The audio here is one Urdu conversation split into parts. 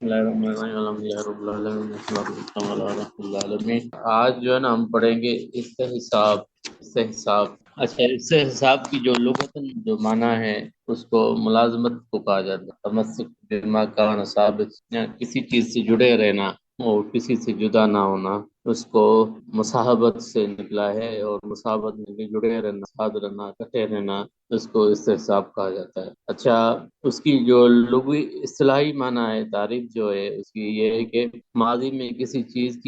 اللہ الرحمن الرحیم الحمد للہ رب العالمین والصلاۃ والسلام علی رسول اللہ العالمین۔ آج جو ہے نا ہم پڑھیں گے استحساب۔ استحساب، اچھا، استحساب کی جو لغتاً جو معنی ہے اس کو ملازمت کو کہا جاتا ہے۔ تمسک بما کان ثابت، یا کسی چیز سے جڑے رہنا اور کسی سے جدا نہ ہونا، اس کو مصاحبت سے نکلا ہے، اور مصاحبت میں جڑے رہنا، ساتھ رہنا، اکٹھے رہنا، اس کو استحساب کہا جاتا ہے۔ اچھا، اس کی جو لغوی اصطلاحی معنی ہے، تعریف جو ہے اس کی یہ ہے کہ ماضی میں کسی چیز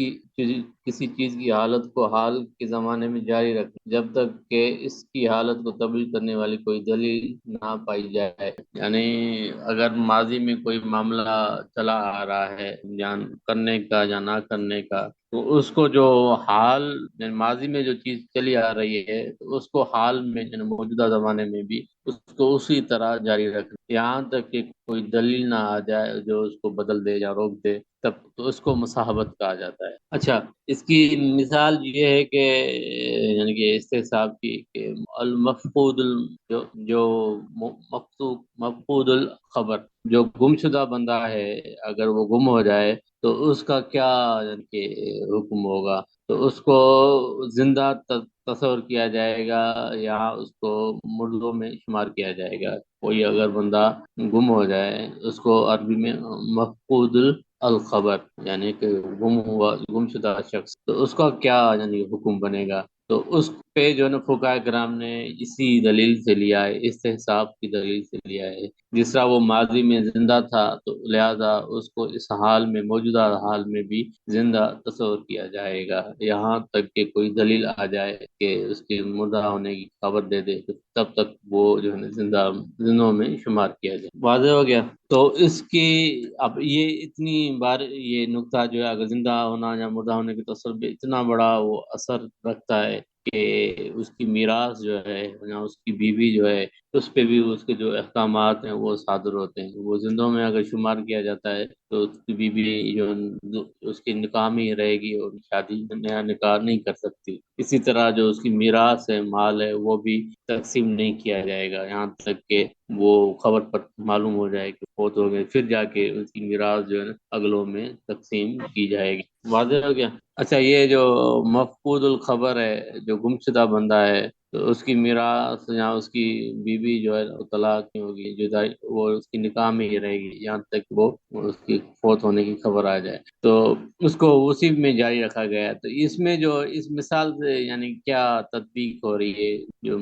کی حالت کو حال کے زمانے میں جاری رکھنا جب تک کہ اس کی حالت کو تبدیل کرنے والی کوئی دلیل نہ پائی جائے۔ یعنی اگر ماضی میں کوئی معاملہ چلا آ رہا ہے یا کرنے کا یا نہ کرنے کا، تو اس کو جو حال، یعنی ماضی میں جو چیز چلی آ رہی ہے تو اس کو حال میں، یعنی موجودہ زمانے میں بھی اس کو اسی طرح جاری رکھنا، یہاں تک کہ کوئی دلیل نہ آ جائے جو اس کو بدل دے یا روک دے، تب تو اس کو مصاحبت کہا جاتا ہے۔ اچھا، اس کی مثال یہ ہے کہ یعنی کہ استحساب کی کہ المفقود جو مفقود الخبر، جو گم شدہ بندہ ہے، اگر وہ گم ہو جائے تو اس کا کیا یعنی کہ حکم ہوگا؟ تو اس کو زندہ تصور کیا جائے گا یا اس کو مردوں میں شمار کیا جائے گا؟ کوئی اگر بندہ گم ہو جائے، اس کو عربی میں مفقود الخبر، یعنی کہ گم شدہ شخص، تو اس کا کیا یعنی حکم بنے گا؟ تو اس پہ جو ہے نا فقہائے کرام نے اسی دلیل سے لیا ہے، استحساب کی دلیل سے لیا ہے۔ جس طرح وہ ماضی میں زندہ تھا تو لہذا اس کو اس حال میں، موجودہ حال میں بھی زندہ تصور کیا جائے گا، یہاں تک کہ کوئی دلیل آ جائے کہ اس کے مردہ ہونے کی خبر دے دے، تو تب تک وہ جو ہے نا زندوں میں شمار کیا جائے۔ واضح ہو گیا؟ تو اس کی اب یہ اتنی بار یہ نقطہ جو ہے، اگر زندہ ہونا یا مردہ ہونے کے تصور پہ اتنا بڑا وہ اثر رکھتا ہے کہ اس کی میراث جو ہے یا اس کی بیوی جو ہے، اس پہ بھی اس کے جو احکامات ہیں وہ صادر ہوتے ہیں۔ وہ زندوں میں اگر شمار کیا جاتا ہے تو اس کی بیوی جو اس کی نکاح میں ہی رہے گی اور شادی نیا نکاح نہیں کر سکتی۔ اسی طرح جو اس کی میراث ہے، مال ہے، وہ بھی تقسیم نہیں کیا جائے گا یہاں تک کہ وہ خبر پر معلوم ہو جائے کہ فوت ہو گئے، پھر جا کے اس کی میراث جو ہے نا اگلوں میں تقسیم کی جائے گی۔ واضح ہو گیا؟ اچھا، یہ جو مفقود الخبر ہے، جو گمشدہ بندہ ہے، تو اس کی میراث یا اس کی بیوی جو ہے وہ طلاق نہیں ہوگی، جدائی، وہ اس کی نکاح میں ہی رہے گی یہاں تک وہ اس کی فوت ہونے کی خبر آ جائے، تو اس کو اسی میں جاری رکھا گیا ہے۔ تو اس میں جو اس مثال سے یعنی کیا تطبیق ہو رہی ہے، جو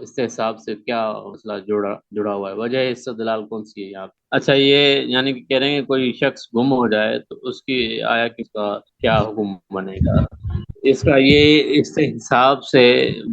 استحساب سے کیا مسئلہ جڑا ہوا ہے، وجہ استدلال کون سی ہے یہاں پہ؟ اچھا، یہ یعنی کہ کہہ رہے ہیں کوئی شخص گم ہو جائے تو اس کی آیا کس کا کیا حکم بنے گا؟ اس کا یہ استحساب سے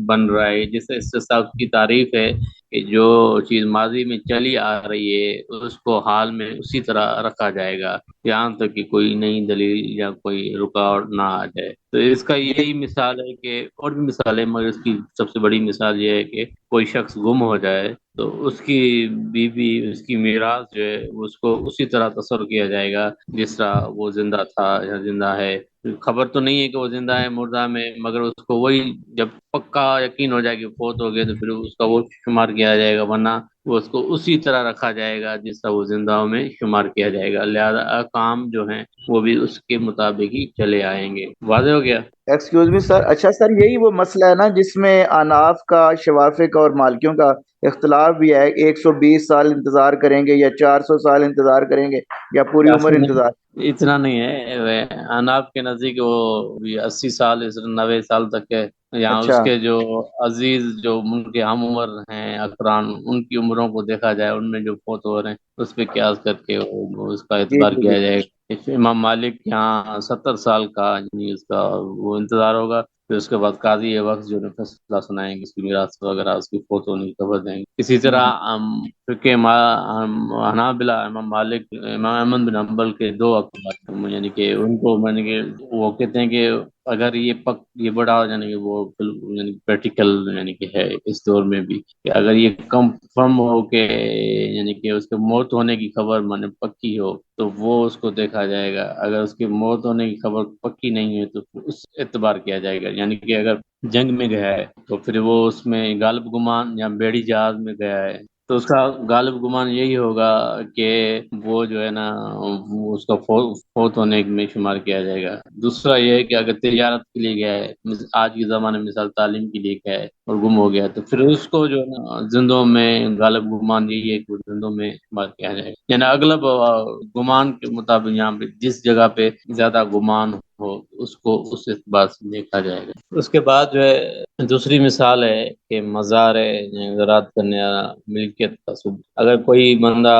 بن رہا ہے، جس استحساب کی تعریف ہے کہ جو چیز ماضی میں چلی آ رہی ہے اس کو حال میں اسی طرح رکھا جائے گا، یہاں تک کہ کوئی نئی دلیل یا کوئی رکاوٹ نہ آ جائے۔ تو اس کا یہی مثال ہے کہ اور بھی مثال ہے، مگر اس کی سب سے بڑی مثال یہ ہے کہ کوئی شخص گم ہو جائے تو اس کی بیوی، اس کی میراث جو ہے اس کو اسی طرح تصور کیا جائے گا جس طرح وہ زندہ تھا یا زندہ ہے۔ خبر تو نہیں ہے کہ وہ زندہ ہے مردہ میں، مگر اس کو وہی جب پکا یقین ہو جائے کہ فوت ہو گئے تو پھر اس کا وہ شمار کیا جائے گا، ورنہ وہ اس کو اسی طرح رکھا جائے گا جس طرح وہ زندہ میں شمار کیا جائے گا، لہذا کام جو ہیں وہ بھی اس کے مطابق ہی چلے آئیں گے۔ واضح ہو گیا؟ ایکسکیوز می سر، اچھا سر، یہی وہ مسئلہ ہے نا جس میں اناف کا، شوافق اور مالکیوں کا اختلاف بھی ہے؟ 120 سال انتظار کریں گے یا 400 سال انتظار کریں گے یا پوری عمر انتظار؟ اتنا نہیں ہے، اناپ کے نزدیک وہ بھی 80 سال، 90 سال تک ہے۔ یہاں اس اچھا کے جو عزیز، جو ان کے ہم عمر ہیں اقران، ان کی عمروں کو دیکھا جائے، ان میں جو فوت ہو رہے ہیں اس پہ قیاس کر کے اس کا جی اعتبار جی جی کیا جائے گا۔ امام مالک یہاں 70 سال کا یعنی اس کا وہ انتظار ہوگا، پھر اس کے بعد قاضی وقت جو ہے فیصلہ سنائیں گے، اس کی میراث وغیرہ، اس کی فوت ہونے کی خبر دیں گے۔ اسی طرح فقہ حنابلہ، امام مالک، امام احمد بن حنبل کے دو اقوال، یعنی کہ ان کو میں نے کہ وہ کہتے ہیں کہ اگر یہ بڑا یعنی کہ وہ یعنی پریکٹیکل یعنی کہ ہے اس دور میں بھی، کہ اگر یہ کنفرم ہو کہ یعنی کہ اس کے موت ہونے کی خبر مانے پکی ہو تو وہ اس کو دیکھا جائے گا، اگر اس کی موت ہونے کی خبر پکی نہیں ہے تو اس اعتبار کیا جائے گا۔ یعنی کہ اگر جنگ میں گیا ہے تو پھر وہ اس میں غالب گمان یا بیڑی جہاز میں گیا ہے تو اس کا غالب گمان یہی ہوگا کہ وہ جو ہے نا وہ اس کا فوت ہونے میں شمار کیا جائے گا۔ دوسرا یہ ہے کہ اگر تجارت کے لیے گیا ہے، آج کے زمانے میں مثال تعلیم کے لیے گیا ہے اور گم ہو گیا، تو پھر اس کو جو ہے نا زندوں میں غالب گمان یہی ہے کہ وہ زندوں میں شمار کیا جائے گا، یعنی اغلب گمان کے مطابق یہاں پہ جس جگہ پہ زیادہ گمان ہو اس کو اس اعتبار سے دیکھا جائے گا۔ اس کے بعد جو ہے دوسری مثال ہے کہ مزار ہے، زراعت کرنے والا، ملکیت کا ثبوت۔ اگر کوئی بندہ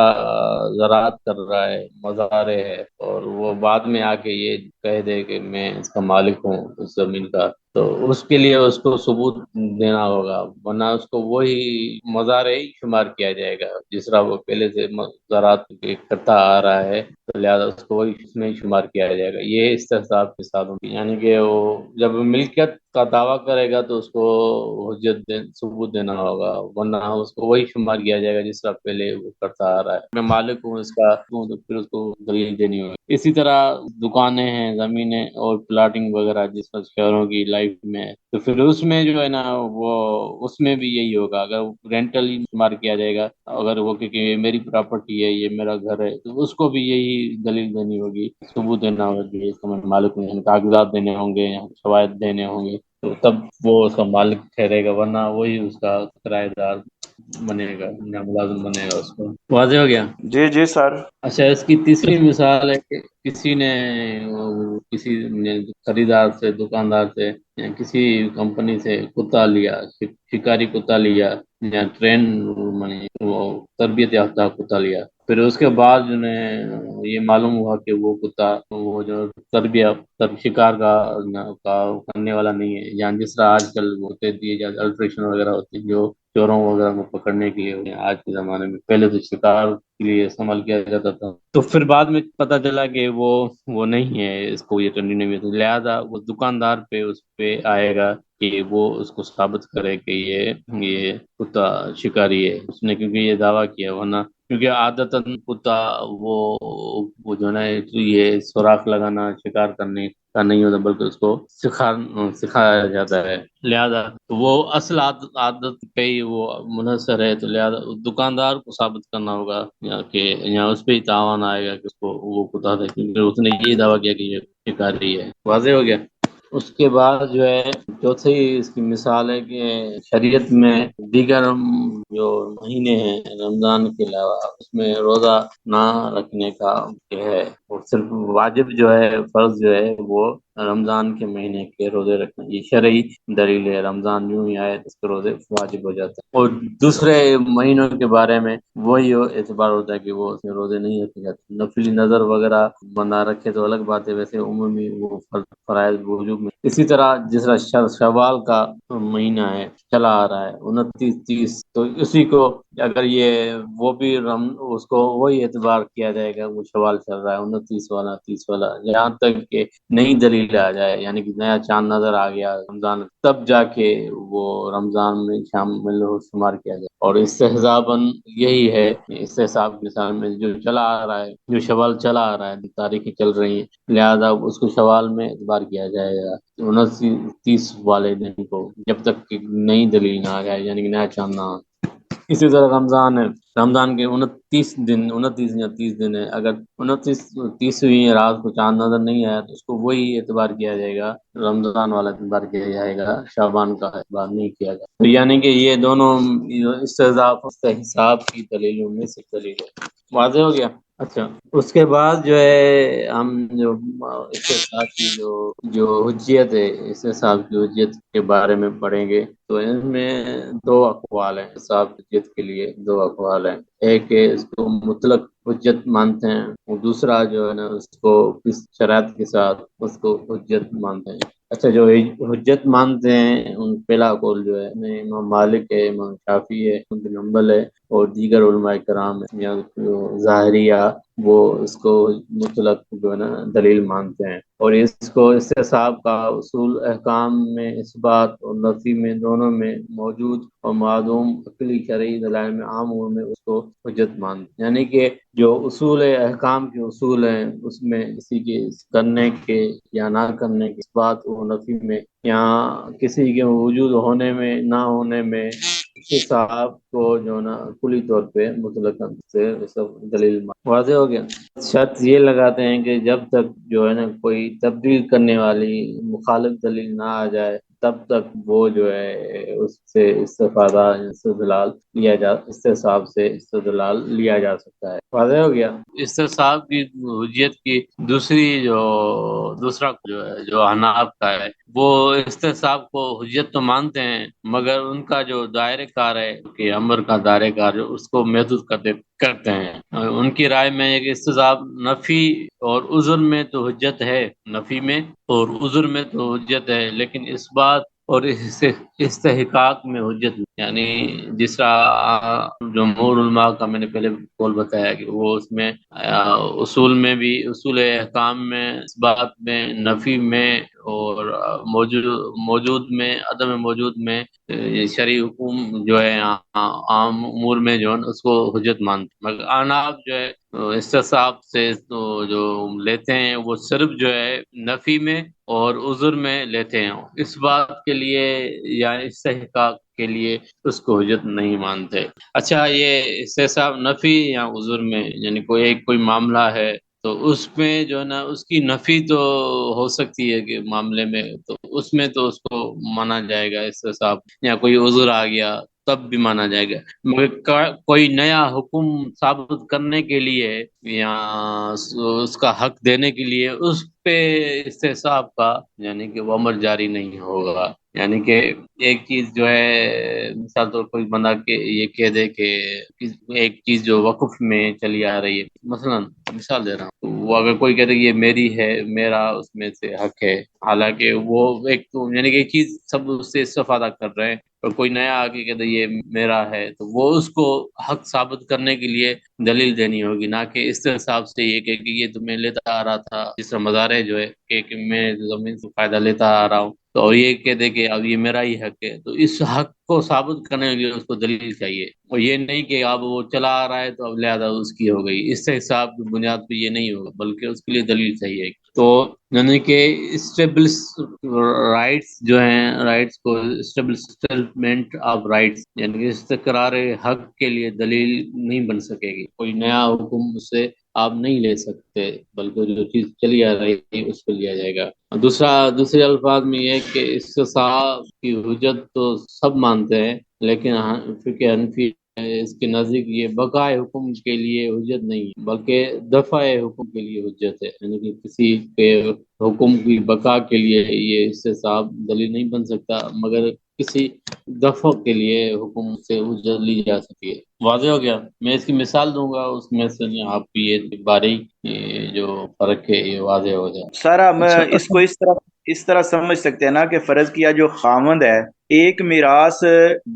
زراعت کر رہا ہے، مزار ہے، اور وہ بعد میں آ کے یہ کہہ دے کہ میں اس کا مالک ہوں اس زمین کا، تو اس کے لیے اس کو ثبوت دینا ہوگا، ورنہ اس کو وہی مزار ہی شمار کیا جائے گا جس طرح وہ پہلے سے زراعت کرتا آ رہا ہے، تو لہٰذا اس کو وہی اس میں شمار کیا جائے گا۔ یہ استحصاب کے ساتھ ہوگی، یعنی کہ وہ جب ملکیت کا دعویٰ کرے گا تو اس کو ثبوت دینا ہوگا، ورنہ اس کو وہی شمار کیا جائے گا جس طرح پہلے وہ کرتا آ رہا ہے۔ میں مالک ہوں اس کا ہوں تو پھر اس کو دلیل دینی ہوگی۔ اسی طرح دکانیں ہیں، زمینیں اور پلاٹنگ وغیرہ جس پر شہروں کی لائف میں ہے، تو پھر اس میں جو ہے نا وہ اس میں بھی یہی ہوگا، اگر رینٹل شمار کیا جائے گا، اگر وہ کہ یہ میری پراپرٹی ہے، یہ میرا گھر ہے، تو اس کو بھی یہی دلیل دینی ہوگی، ثبوت دینا ہوگا کہ اس کا میں مالک ہوں، یعنی کاغذات دینے ہوں گے، شواہد دینے ہوں گے، تو تب وہ اس کا مالک ٹھہرے گا، ورنہ وہی اس کا کرایہ دار بنے گا یا ملازم بنے گا اس کو۔ واضح ہو گیا؟ جی جی سر۔ اچھا، اس کی تیسری مثال ہے کہ کسی نے خریدار سے، دکاندار سے یا کسی کمپنی سے کتا لیا، شکاری کتا لیا یا ٹرین وہ تربیت یافتہ کتا لیا، پھر اس کے بعد جو ہے یہ معلوم ہوا کہ وہ کتا وہ جو تربیت شکار کا کرنے والا نہیں ہے، یا جس طرح آج کل وہ دیے جاتے الٹریشن وغیرہ ہوتے ہیں جو چوروں وغیرہ کو پکڑنے کے لیے آج کے زمانے میں، پہلے تو شکار کے لیے استعمال کیا جاتا تھا، تو پھر بعد میں پتہ چلا کہ وہ نہیں ہے، اس کو یہ کنٹینیو ہے، تو لہذا وہ دکاندار پہ اس پہ آئے گا کہ وہ اس کو ثابت کرے کہ یہ کتا شکاری ہے، اس نے کیونکہ یہ دعویٰ کیا، ورنہ کیونکہ عادتاً کتا وہ جو ہے نا یہ سوراخ لگانا شکار کرنے کا نہیں ہوتا، بلکہ اس کو سکھایا جاتا ہے، لہذا وہ اصل عادت پہ ہی وہ منحصر ہے، تو لہذا دکاندار کو ثابت کرنا ہوگا یا کہ یا اس پہ ہی تاوان آئے گا کہ اس کو وہ کتا تھا، کیونکہ اس نے یہ دعویٰ کیا کہ یہ شکاری ہے۔ واضح ہو گیا؟ اس کے بعد جو ہے چوتھی اس کی مثال ہے کہ شریعت میں دیگر جو مہینے ہیں رمضان کے علاوہ اس میں روزہ نہ رکھنے کا جو ہے وہ صرف واجب جو ہے، فرض جو ہے وہ رمضان کے مہینے کے روزے رکھنا، یہ شرعی دلیل ہے، رمضان یوں ہی آئے اس کے روزے واجب ہو جاتے ہیں، اور دوسرے مہینوں کے بارے میں وہی اعتبار ہوتا ہے کہ وہ اس میں روزے نہیں رکھے جاتے، نفلی نظر وغیرہ بندہ رکھے تو الگ بات ہے، ویسے عمومی وہ فرائض وجوب میں اسی طرح جس طرح شوال کا مہینہ ہے چلا آ رہا ہے 29 30، تو اسی کو اگر یہ وہ بھی اس کو وہی اعتبار کیا جائے گا، وہ شوال چل رہا ہے 29 والا 30 والا، یہاں تک کہ نئی دلیل آ جائے، یعنی کہ نیا چاند نظر آ گیا رمضان، تب جا کے وہ رمضان میں شامل شمار کیا جائے، اور استحزاباً یہی ہے استحساب مثال میں جو چلا آ رہا ہے، جو شوال چلا آ رہا ہے، تاریخی چل رہی ہیں، لہذا اس کو شوال میں اعتبار کیا جائے گا 29 30 والے دن کو، جب تک کہ نئی دلیل نہ آ جائے، یعنی کہ نیا چاند نہ آ۔ اسی طرح رمضان ہے، رمضان کے 29 یا 30 دن ہے، اگر 29 30ویں رات کو چاند نظر نہیں آیا تو اس کو وہی اعتبار کیا جائے گا، رمضان والا اعتبار کیا جائے گا، شعبان کا اعتبار نہیں کیا جائے گا، یعنی کہ یہ دونوں استحساب کی دلیلوں میں سے دلیل ہے۔ واضح ہو گیا؟ اچھا، اس کے بعد جو ہے ہم جو استحساب کی جو حجیت ہے، استحساب کی حجیت کے بارے میں پڑھیں گے، تو ان میں دو اقوال ہیں، استحساب حجیت کے لیے دو اقوال ہیں، ایک ہے اس کو مطلق حجت مانتے ہیں، اور دوسرا جو ہے نا اس کو کس شرائط کے ساتھ اس کو حجت مانتے ہیں۔ اچھا، جو حجت مانتے ہیں ان پہلا قول جو ہے امام مالک ہے، امام شافعی ہے، بن حنبل ہے، اور دیگر علماء کرام ہیں یا ظاہریہ، وہ اس کو مطلق جو ہے نا دلیل مانتے ہیں، اور اس کو استحساب کا اصول احکام میں اس بات اور نفی میں دونوں میں موجود اور معدوم عقلی شرعی دلائل میں عام امور میں اس کو حجت مانتے ہیں، یعنی کہ جو اصول احکام کے اصول ہیں اس میں کسی کے کرنے کے یا نہ کرنے کے اس بات اور نفی میں یا کسی کے وجود ہونے میں نہ ہونے میں استصحاب کو جو نا کلی طور پہ مطلق سے سب دلیل واضح ہو گیا۔ شرط یہ لگاتے ہیں کہ جب تک جو ہے نا کوئی تبدیل کرنے والی مخالف دلیل نہ آ جائے تب تک وہ جو ہے اس سے استفادہ استدلال لیا جا استصحاب سے استدلال لیا جا سکتا ہے۔ واضح ہو گیا۔ استصحاب کی حجیت کی دوسرا جو ہے جو احناف کا ہے، وہ استصحاب کو حجت تو مانتے ہیں مگر ان کا جو دائرہ کار ہے کہ امر کا دائرہ کار جو اس کو محدود کرتے ہیں۔ ان کی رائے میں ہے کہ استصحاب نفی اور عذر میں تو حجت ہے، نفی میں اور عذر میں تو حجت ہے، لیکن اس بات اور استحقاق میں حجت نہیں۔ یعنی جس طرح جمہور علماء کا میں نے پہلے قول بتایا کہ وہ اس میں اصول میں بھی، اصول احکام میں، اس بات میں، نفی میں اور موجود میں، عدم موجود میں، شرعی حکم جو ہے عام امور میں جو ہے اس کو حجت مانتے، مگر احناف جو ہے استصحاب سے تو جو لیتے ہیں وہ صرف جو ہے نفی میں اور عذر میں لیتے ہیں، اس بات کے لیے یا استحقاق کے لیے اس کو حجت نہیں مانتے۔ اچھا، یہ استصحاب نفی یا عذر میں یعنی کوئی معاملہ ہے تو اس میں جو ہے نا اس کی نفی تو ہو سکتی ہے کہ معاملے میں، تو اس میں تو اس کو مانا جائے گا استصحاب، یا کوئی عذر آ گیا تب بھی مانا جائے گا، مگر کوئی نیا حکم ثابت کرنے کے لیے یا اس کا حق دینے کے لیے اس پہ استصحاب کا یعنی کہ وہ امر جاری نہیں ہوگا۔ یعنی کہ ایک چیز جو ہے مثال طور پر کوئی بندہ یہ کہہ دے کہ ایک چیز جو وقف میں چلی آ رہی ہے، مثلا مثال دے رہا ہوں، وہ اگر کوئی کہتے کہ یہ میری ہے، میرا اس میں سے حق ہے، حالانکہ وہ ایک یعنی کہ ایک چیز سب اس سے استفادہ کر رہے ہیں، اور کوئی نیا آگے کہتے یہ میرا ہے، تو وہ اس کو حق ثابت کرنے کے لیے دلیل دینی ہوگی، نہ کہ استصحاب سے یہ کہ یہ تو میں لیتا آ رہا تھا، جس طرح مزارع جو ہے کہ میں زمین سے فائدہ لیتا آ رہا ہوں، تو اور یہ کہہ دے کہ اب یہ میرا ہی حق ہے، تو اس حق کو ثابت کرنے کے لیے اس کو دلیل چاہیے، اور یہ نہیں کہ اب وہ چلا آ رہا ہے تو اب لہذا اس کی ہو گئی، اس سے حساب کی بنیاد پہ یہ نہیں ہوگا، بلکہ اس کے لیے دلیل چاہیے۔ تو یعنی کہ اسٹیبلش رائٹس جو ہیں، رائٹس کو اسٹیبلشمنٹ آف رائٹس یعنی کہ استقرار حق کے لیے دلیل نہیں بن سکے گی، کوئی نیا حکم اس سے آپ نہیں لے سکتے، بلکہ جو چیز چلی آ رہی ہے اس پہ لیا جائے گا۔ دوسرے الفاظ میں یہ ہے کہ استصحاب کی حجت تو سب مانتے ہیں، لیکن فقہ حنفی اس کے نزدیک یہ بقائے حکم کے لیے حجت نہیں ہے، بلکہ دفع حکم کے لیے حجت ہے، یعنی کہ کسی کے حکم کی بقا کے لیے یہ استصحاب دلیل نہیں بن سکتا، مگر کسی دفع کے لیے حکم سے حجت لی جا سکتی ہے۔ واضح ہو گیا؟ میں اس کی مثال دوں گا، اس میں سے آپ کی یہ باریک جو فرق ہے یہ واضح ہو جائے۔ سر ہم اچھا، اس کو اس طرح سمجھ سکتے ہیں نا کہ فرض کیا جو خامند ہے، ایک میراث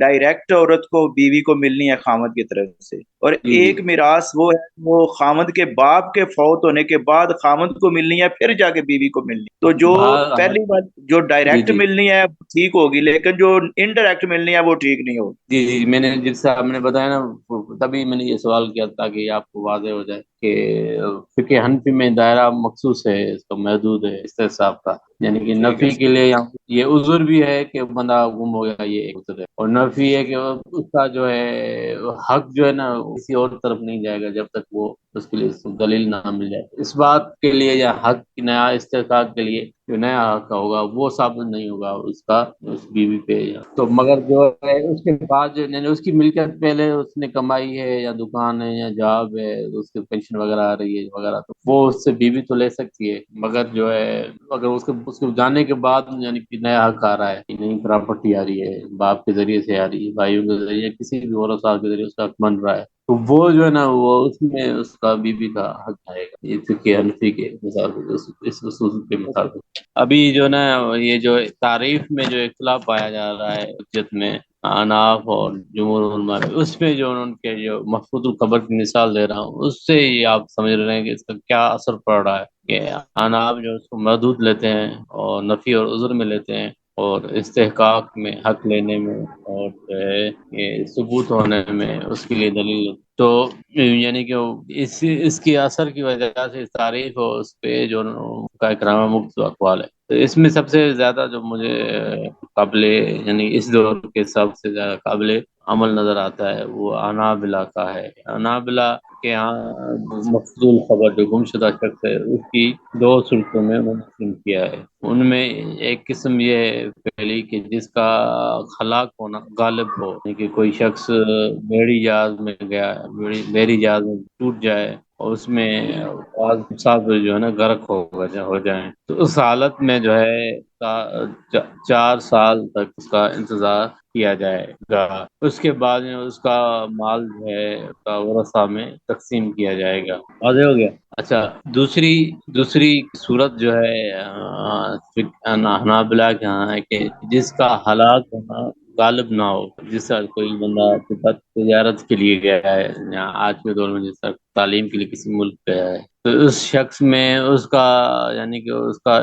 ڈائریکٹ عورت کو بیوی کو ملنی ہے خامند کی طرف سے، اور جی جی ایک میراث وہ ہے وہ خامند کے باپ کے فوت ہونے کے بعد خامند کو ملنی ہے، پھر جا کے بیوی کو ملنی ہے۔ تو جو ہاں پہلی بات جو جی ڈائریکٹ جی ملنی ہے وہ ٹھیک ہوگی، لیکن جو انڈائریکٹ ملنی ہے وہ ٹھیک نہیں ہوگی۔ جی جی، میں نے جس سے آپ نے بتایا نا تبھی میں نے یہ سوال کیا تاکہ آپ کو واضح ہو جائے کہ فقہ حنفی میں دائرہ مخصوص ہے، اس کا محدود ہے استصحاب کا، یعنی کہ ٹھیک ہے نفی کے لیے یہ عذر بھی ہے کہ بندہ گم ہو گیا، یہ ایک عذر ہے، اور نفی ہے کہ اس کا جو ہے حق جو ہے نا کسی اور طرف نہیں جائے گا جب تک وہ اس کے لیے دلیل نہ مل جائے، اس بات کے لیے یا حق کی نیا استحقاق کے لیے جو نیا حق ہوگا وہ ثابت نہیں ہوگا اس کا اس بیوی پہ، تو مگر جو ہے اس کے بعد جو یعنی اس کی ملکیت پہلے اس نے کمائی ہے یا دکان ہے یا جاب ہے، اس کے پینشن وغیرہ آ رہی ہے وغیرہ، تو وہ اس سے بیوی تو لے سکتی ہے، مگر جو ہے اگر اس کے جانے کے بعد یعنی کہ نیا حق آ رہا ہے کہ نئی پراپرٹی آ رہی ہے، باپ کے ذریعے سے آ رہی ہے، بھائیوں کے ذریعے، کسی بھی اور صاحب کے ذریعے اس کا حق بن رہا ہے، تو وہ جو ہے نا وہ اس میں اس کا بیوی کا حق آئے گا، یہ فقہ حنفی کے مطابق، اس اصول کے مطابق۔ ابھی جو نا یہ جو تعریف میں جو اختلاف پایا جا رہا ہے حجت میں اناف اور جمہور علماء میں، اس میں جو ان کے جو محفوظ الخبر کی مثال دے رہا ہوں اس سے ہی آپ سمجھ رہے ہیں کہ اس کا کیا اثر پڑ رہا ہے، کہ اناف جو اس کو محدود لیتے ہیں اور نفی اور عذر میں لیتے ہیں، اور استحقاق میں، حق لینے میں، اور جو ہے یہ ثبوت ہونے میں اس کے لیے دلیل. تو یعنی کہ اس کی اثر کی وجہ سے اس تاریخ اور اس پہ جو کا اکرام مفت اقوال ہے. تو اس میں سب سے زیادہ جو مجھے قابل، یعنی اس دور کے سب سے زیادہ قابل عمل نظر آتا ہے وہ انابلہ کا ہے. انابلہ کے یہاں مفضول خبر جو گم شدہ شخص ہے اس کی دو صورتوں میں منقسم کیا ہے. ان میں ایک قسم یہ ہے پہلی کہ جس کا خلاق ہونا غالب ہو، یعنی کہ کوئی شخص بحری جہاز میں گیا، بحری جہاز میں ٹوٹ جائے اور اس میں مسافر جو ہے نا غرق ہو جائیں، تو اس حالت میں جو ہے 4 سال تک اس کا انتظار کیا جائے گا. اس کے بعد میں اس کا مال جو ہے اس کا ورثہ میں تقسیم کیا جائے گا. واضح ہو گیا. اچھا، دوسری صورت جو ہے حنابلہ کے یہاں ہے کہ جس کا ہلاک ہونا غالب نہ ہو. جس طرح کوئی بندہ تجارت کے لیے گیا ہے یا آج کے دور میں جس طرح تعلیم کے لیے کسی ملک گیا ہے، تو اس شخص میں اس کا، یعنی کہ اس کا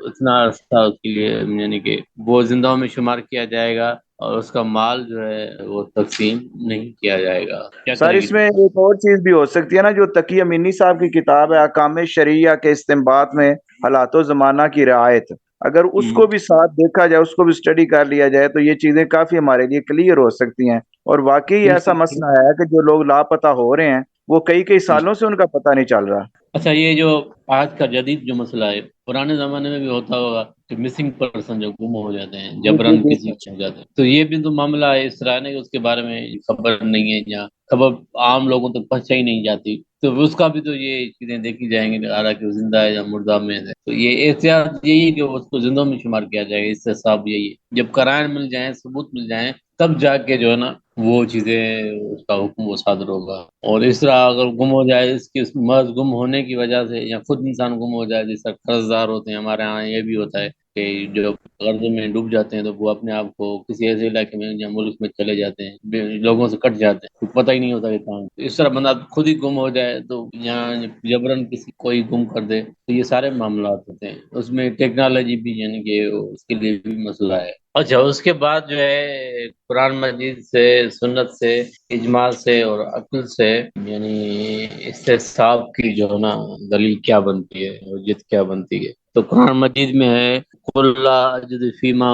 اتنا عرصہ اس کے لیے، یعنی کہ وہ زندوں میں شمار کیا جائے گا اور اس کا مال جو ہے وہ تقسیم نہیں کیا جائے گا. کیا سر کرے گی؟ اس میں ایک اور چیز بھی ہو سکتی ہے نا، جو تقی امینی صاحب کی کتاب ہے احکام شرعیہ کے استنباط میں حالات و زمانہ کی رعایت، اگر اس کو بھی ساتھ دیکھا جائے، اس کو بھی اسٹڈی کر لیا جائے، تو یہ چیزیں کافی ہمارے لیے کلیئر ہو سکتی ہیں. اور واقعی ایسا بالکل. مسئلہ ہے کہ جو لوگ لاپتہ ہو رہے ہیں وہ کئی سالوں سے ان کا پتہ نہیں چل رہا. اچھا، یہ جو آج کا جدید جو مسئلہ ہے، پرانے زمانے میں بھی ہوتا ہوگا کہ مسنگ پرسن جو گم ہو جاتے ہیں، جی جی جبرن جی کسی کو ہو جاتے ہیں، تو یہ بھی تو معاملہ ہے اس طرح ہے کہ اس کے بارے میں خبر نہیں ہے یا خبر عام لوگوں تک پہنچائی نہیں جاتی، تو اس کا بھی تو یہ چیزیں دیکھی جائیں گی حالانکہ وہ زندہ ہے یا مردہ میں ہے. تو یہ احتیاط یہی ہے کہ اس کو زندوں میں شمار کیا جائے گا. اس سے صاحب یہی ہے جب قرائن مل جائیں، ثبوت مل جائیں، تب جا کے جو ہے نا وہ چیزیں اس کا حکم وہ صادر ہوگا. اور اس طرح اگر گم ہو جائے، اس کی محض گم ہونے کی وجہ سے یا خود انسان گم ہو جائے، جیسا قرض دار ہوتے ہیں ہمارے ہاں یہ بھی ہوتا ہے کہ جو قرض میں ڈوب جاتے ہیں تو وہ اپنے آپ کو کسی ایسے علاقے میں یا ملک میں چلے جاتے ہیں، لوگوں سے کٹ جاتے ہیں، تو پتہ ہی نہیں ہوتا کہ کہاں. اس طرح بندہ خود ہی گم ہو جائے تو یہاں جبرن کسی کوئی گم کر دے، تو یہ سارے معاملات ہوتے ہیں. اس میں ٹیکنالوجی بھی، یعنی کہ اس کے لیے بھی مسئلہ ہے. اچھا، اس کے بعد جو ہے قرآن مجید سے، سنت سے، اجماع سے اور عقل سے، یعنی استصحاب کی جو ہے نا دلیل کیا بنتی ہے، حجت کیا بنتی ہے. تو قرآن مجید میں ہے قُلْ لَا أَجِدُ فِي مَا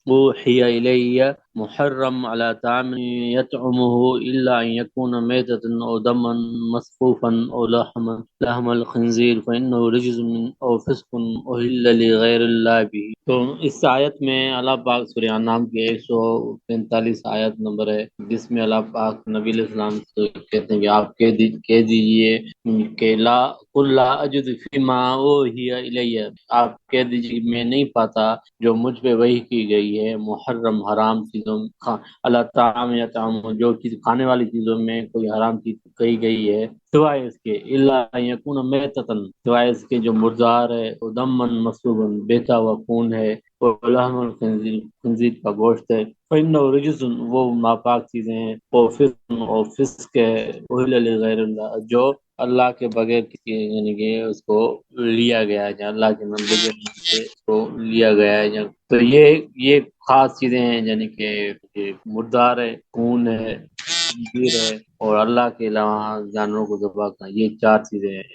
أُوحِيَ إِلَيَّ محرم على طعام يطعمه إلا أن يكون ميتة أو دما مسفوحا أو لحم الخنزير فإنه رجز من أو فسق أهل لغير الله به. تو اس آیت میں اللہ پاک سورہ انعام کی 145 آیت نمبر ہے، جس میں اللہ پاک نبی علیہ السلام سے کہتے ہیں کہ آپ کہہ دیجئے کہ قل لا اجد فیما اوحی الی، آپ کہہ دیجئے میں نہیں پاتا جو مجھ پہ وحی کی گئی ہے محرم حرام چیزوں، اللہ طعام یا طعام جو چیز کھانے والی چیزوں میں کوئی حرام چیز کہی گئی ہے، سوائے اس کے الا ان یکون میتۃ، سوائے اس کے جو مردار ہے، دمن مسفوحا بہتا ہوا خون ہے، اور لحم الخنزیر، خنزیر کا گوشت ہے، فإنه رجس، وہ ناپاک چیزیں ہیں، اور فسق ہے، اہل لغیر اللہ، جو اللہ کے بغیر کسی، یعنی کہ اس کو لیا گیا ہے یا اللہ کے بندے کے نام سے اس کو لیا گیا ہے. تو یہ خاص چیزیں ہیں، یعنی کہ یہ مردار ہے، خون ہے، خنزیر ہے، اور اللہ کے علاوہ جانوروں کو ذبح کرنا، یہ 4 چیزیں ہیں.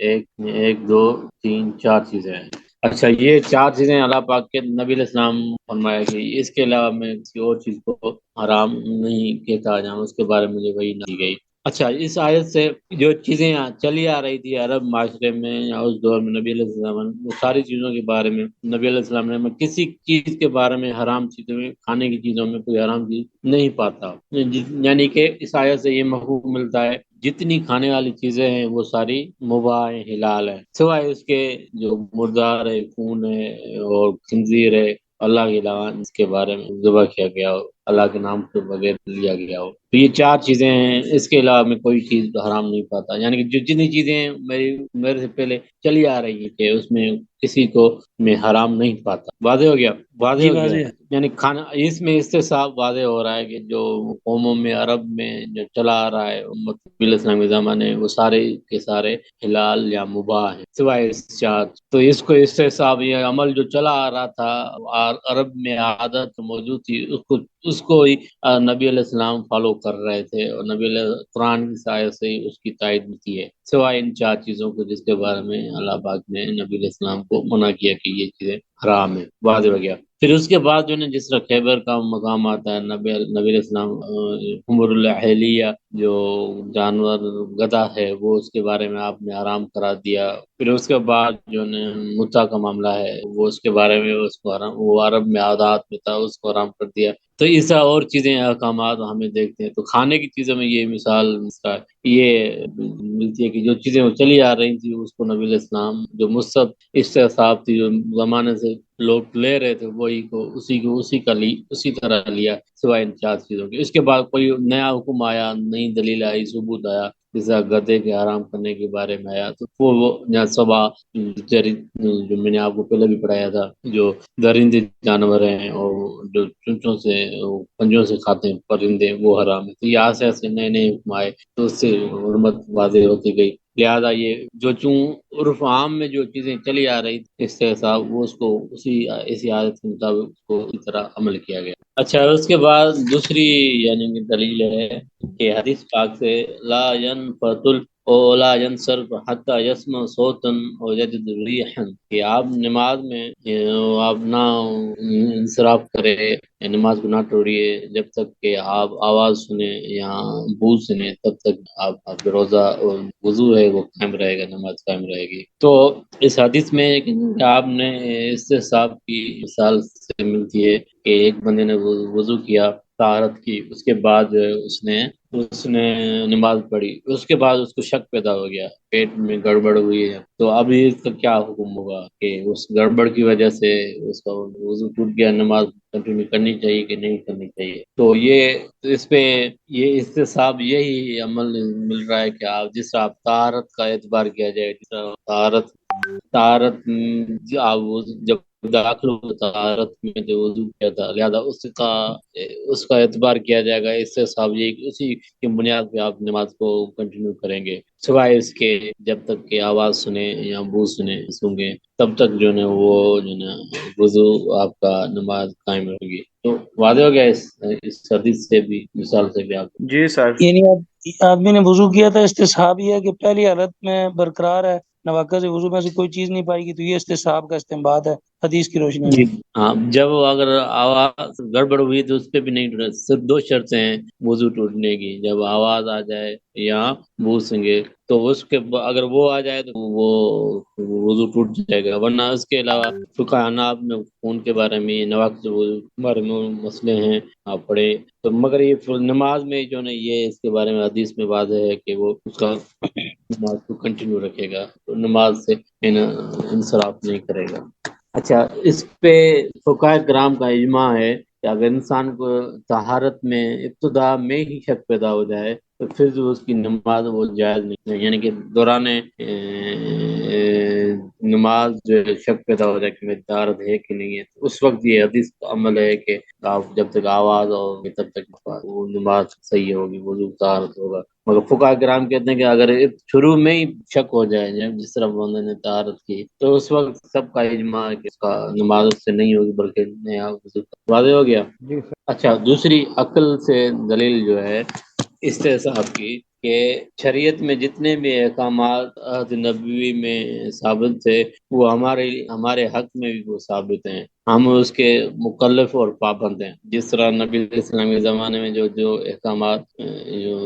ایک دو تین 4 چیزیں ہیں. اچھا، یہ 4 چیزیں اللہ پاک کے نبی علیہ السلام فرمایا کہ اس کے علاوہ میں کسی اور چیز کو حرام نہیں کہتا جہاں اس کے بارے میں مجھے وہی نہیں گئی. اچھا، اس آیت سے جو چیزیں چلی آ رہی تھی عرب معاشرے میں یا اس دور میں نبی علیہ السلام، وہ ساری چیزوں کے بارے میں نبی علیہ السلام نے کسی چیز کے بارے میں، حرام چیزوں میں، کھانے کی چیزوں میں کوئی حرام چیز نہیں پاتا. یعنی کہ اس آیت سے یہ مفہوم ملتا ہے جتنی کھانے والی چیزیں ہیں وہ ساری مباح ہیں، حلال ہیں، سوائے اس کے جو مردار ہے، خون ہے اور خنزیر ہے، اللہ کے علاوہ اس کے بارے میں ذبح کیا گیا ہو. اللہ کے نام کے بغیر لیا گیا ہو. تو یہ چار چیزیں ہیں، اس کے علاوہ میں کوئی چیز حرام نہیں پاتا. یعنی کہ جو جتنی چیزیں میرے سے پہلے چلی آ رہی تھے اس میں کسی کو میں حرام نہیں پاتا. واضح ہو گیا؟ واضح جی ہو گیا. واضح ہے۔ یعنی کھانا اس میں اس سے صاف واضح ہو رہا ہے کہ جو قوموں میں عرب میں جو چلا آ رہا ہے امت نبی علیہ السلام کے زمانے، وہ سارے کے سارے حلال یا مباح ہیں سوائے اس چار. تو اس کو اس سے صاف یہ عمل جو چلا آ رہا تھا، عرب میں عادت موجود تھی، اس کو ہی نبی علیہ السلام فالو کر رہے تھے، اور نبی علیہ قرآن کی سایہ سے ہی اس کی تائید کی ہے، سوائے ان چار چیزوں کو جس کے بارے میں اللہ پاک نے نبی علیہ السلام کو منع کیا کہ یہ چیزیں حرام ہے. واضح ہو گیا. پھر اس کے بعد جو ہے جس طرح خیبر کا مقام آتا ہے، نبی علیہ السلام حمر الحلیہ جو جانور گدھا ہے وہ اس کے بارے میں آپ نے حرام کرا دیا. پھر اس کے بعد جو متع کا معاملہ ہے وہ اس کے بارے میں اس کو حرام، وہ عرب میں عادات میں تھا اس کو حرام کر دیا. تو ایسا اور چیزیں احکامات ہمیں دیکھتے ہیں. تو کھانے کی چیزوں میں یہ مثال یہ ملتی ہے کہ جو چیزیں وہ چلی آ رہی تھی اس کو نبی علیہ السلام جو مصحف استحصاب تھی جو زمانے سے لوگ لے رہے تھے وہی کو اسی طرح لیا سوائے ان چار چیزوں کے. اس کے بعد کوئی نیا حکم آیا، نئی دلیل آئی، ثبوت آیا، جیسا گدھے کے حرام کرنے کے بارے میں آیا، تو وہ یہاں سبا جو میں نے آپ کو پہلے بھی پڑھایا تھا، جو درندے جانور ہیں اور جو چونچوں سے پنجوں سے کھاتے ہیں پرندے وہ حرام ہے. تو یہ ایسے ایسے نئے نئے حکم آئے تو اس سے حرمت واضح ہوتی گئی. لہذا یہ جو چون عرف عام میں جو چیزیں چلی آ رہی اس سے حساب وہ اس کو اسی عادت کے مطابق اس کو اس طرح عمل کیا گیا. اچھا، اس کے بعد دوسری یعنی کہ دلیل ہے کہ حدیث پاک سے لا ينفت اولا ینصرف حتی یسمع صوتا او یجد ریحا، کہ آپ نماز میں آپ نہ انصراف کرے، نماز کو نہ توڑیے جب تک کہ آپ آواز سنیں یا بو سنیں، تب تک آپ کا روزہ وضو ہے وہ قائم رہے گا، نماز قائم رہے گی. تو اس حدیث میں آپ نے اس سے صاحب کی مثال سے ملتی ہے کہ ایک بندے نے وضو کیا، طہارت کی، اس کے بعد اس نے نماز پڑھی، اس کے بعد اس کو شک پیدا ہو گیا، پیٹ میں گڑبڑ ہوئی ہے. تو اب اس کا کیا حکم ہوگا کہ اس گڑبڑ کی وجہ سے اس کا وضو ٹوٹ گیا، نماز کنٹینیو کرنی چاہیے کہ نہیں کرنی چاہیے؟ تو اس پہ یہ استصحاب یہی عمل مل رہا ہے کہ آپ جس طرح آپ طہارت کا اعتبار کیا جائے، جس طرح طہارت آپ جب داخل ہو طہارت میں جو وضو کیا تھا، لہذا اس کا اعتبار کیا جائے گا. اس سے صاحب یہ کہ اسی کی بنیاد پہ آپ نماز کو کنٹینیو کریں گے، سوائے اس کے جب تک کہ آواز سنے یا بو سنیں تب تک جو ہے وہ جو ہے وضو آپ کا نماز قائم رہے گی. تو واضح ہو گیا اس حدیث سے بھی، مثال سے بھی آپ جی سر. یعنی آدمی نے وضو کیا تھا، استصحاب یہ ہے کہ پہلی حالت میں برقرار ہے، نواقض وضو میں سے کوئی چیز نہیں پائے گی، تو یہ استصحاب کا استنباط ہے حدیث کی روشنی جی میں۔ ہاں. جب اگر آواز گڑبڑ ہوئی تو اس پہ بھی نہیں ٹوٹے، صرف دو شرطیں ہیں وضو ٹوٹنے کی، جب آواز آ جائے یا بوسیں گے، تو اس کے اگر وہ آ جائے تو وہ وضو ٹوٹ جائے گا. ورنہ اس کے علاوہ فقہ حناب میں خون کے بارے میں، نواقض وضو کے بارے میں مسئلے ہیں، آپ پڑھے. تو مگر یہ نماز میں جو ہے یہ اس کے بارے میں حدیث میں واضح ہے کہ وہ اس کا نماز کو کنٹینیو رکھے گا، تو نماز سے انصراف نہیں کرے گا. اچھا، اس پہ فقہائے کرام کا اجماع ہے کہ اگر انسان کو طہارت میں ابتدا میں ہی شک پیدا ہو جائے تو پھر جو اس کی نماز وہ جائز نہیں ہے. یعنی کہ دوران نماز جو ہے شک پیدا ہو جائے کہ میری طہارت ہے کہ نہیں ہے، تو اس وقت یہ حدیث کا عمل ہے کہ آپ جب تک آواز ہوگی تب تک وہ نماز صحیح ہوگی، وضو طہارت ہوگا. مگر فقہاء کرام کہتے ہیں کہ اگر شروع میں ہی شک ہو جائے جس طرح بندے نے طہارت کی، تو اس وقت سب کا اجماع ہے کہ اس کا نماز اس سے نہیں ہوگی بلکہ نیا وضو. واضح ہو گیا؟ اچھا، دوسری عقل سے دلیل جو ہے استحساب کی کہ شریعت میں جتنے بھی احکامات عہد نبوی میں ثابت تھے وہ ہمارے حق میں بھی وہ ثابت ہیں، ہم اس کے مکلف اور پابند ہیں. جس طرح نبی علیہ السلام کے زمانے میں جو احکامات جو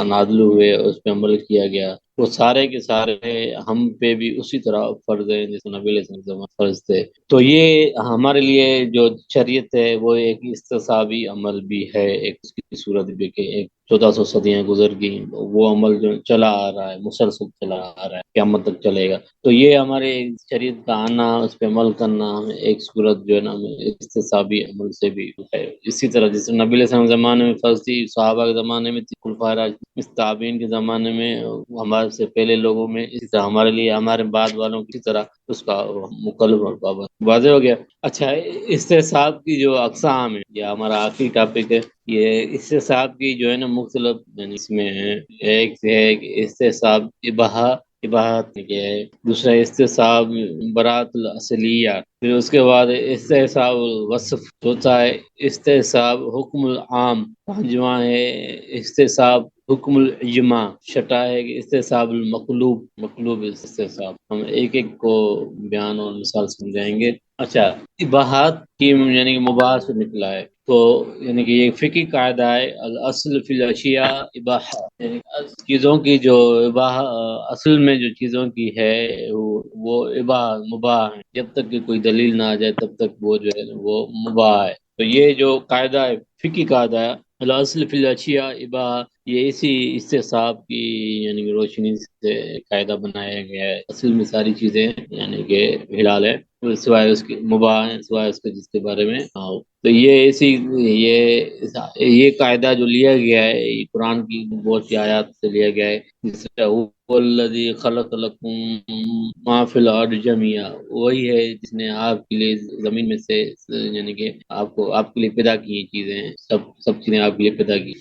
نازل ہوئے اس پہ عمل کیا گیا، وہ سارے کے سارے ہم پہ بھی اسی طرح فرض ہے جیسے نبی علیہ السلام کے زمانے میں فرض تھے. تو یہ ہمارے لیے جو شریعت ہے وہ ایک استصحابی عمل بھی ہے، ایک اس کی صورت بھی کہ ایک 1400 صدیاں گزر گئی کی وہ عمل جو چلا آ رہا ہے، مسلسل چلا آ رہا ہے، قیامت تک چلے گا. تو یہ ہمارے شریعت کا آنا، اس پہ عمل کرنا، ہمیں ایک صورت جو ہے نا ہمیں احتسابی عمل سے بھی ہے. اسی طرح جیسے نبی علیہ السلام کے زمانے میں فرض تھی، صحابہ کے زمانے میں تھی، خلفائے راشدین، تابعین کے زمانے میں، ہمارے سے پہلے لوگوں میں، اسی طرح ہمارے لیے، ہمارے بعد والوں کی طرح اس کا مکلف اور پابند. واضح ہو گیا. اچھا، استصحاب کی جو اقسام ہے، یہ ہمارا آخری ٹاپک ہے. یہ استصحاب کی جو ہے نا مختلف، یعنی اس میں ایک ہے کہ استصحاب اباحت کیا ہے، دوسرا استصحاب برات الاصلیہ، پھر اس کے بعد استصحاب الوصف، چوتھا ہے استصحاب حکم العام، پانچواں ہے استصحاب حکم الاجماع، چھٹا ہے کہ استصحاب مقلوب استصحاب. ہم ایک ایک کو بیان اور مثال سمجھائیں گے. اچھا، اباحت کی یعنی کہ مباح سے نکلا ہے، تو یعنی کہ یہ فقہی قاعدہ ہے، الاصل فی الاشیاء اباحہ، یعنی چیزوں کی جو اصل میں جو چیزوں کی ہے وہ مباح ہے، جب تک کہ کوئی دلیل نہ آ جائے تب تک وہ جو ہے وہ مباح ہے. تو یہ جو قاعدہ ہے، فقہی قاعدہ ہے، الاصل فی الاشیاء اباحہ، یہ اسی استصحاب کی یعنی کہ روشنی سے قاعدہ بنایا گیا ہے. اصل میں ساری چیزیں یعنی کہ حلال ہے، سوائے اس کے مباح ہیں، سوائے اس کے جس کے بارے میں آؤ. تو یہ قاعدہ جو لیا گیا ہے، یہ قرآن کی بہت سی آیات سے لیا گیا ہے. جس طرح هو الذی خلق لکم ما فی الارض جميعا، وہی ہے جس نے آپ کے لیے زمین میں سے یعنی کہ آپ کے لیے پیدا کی چیزیں، سب چیزیں آپ کے لیے پیدا کی.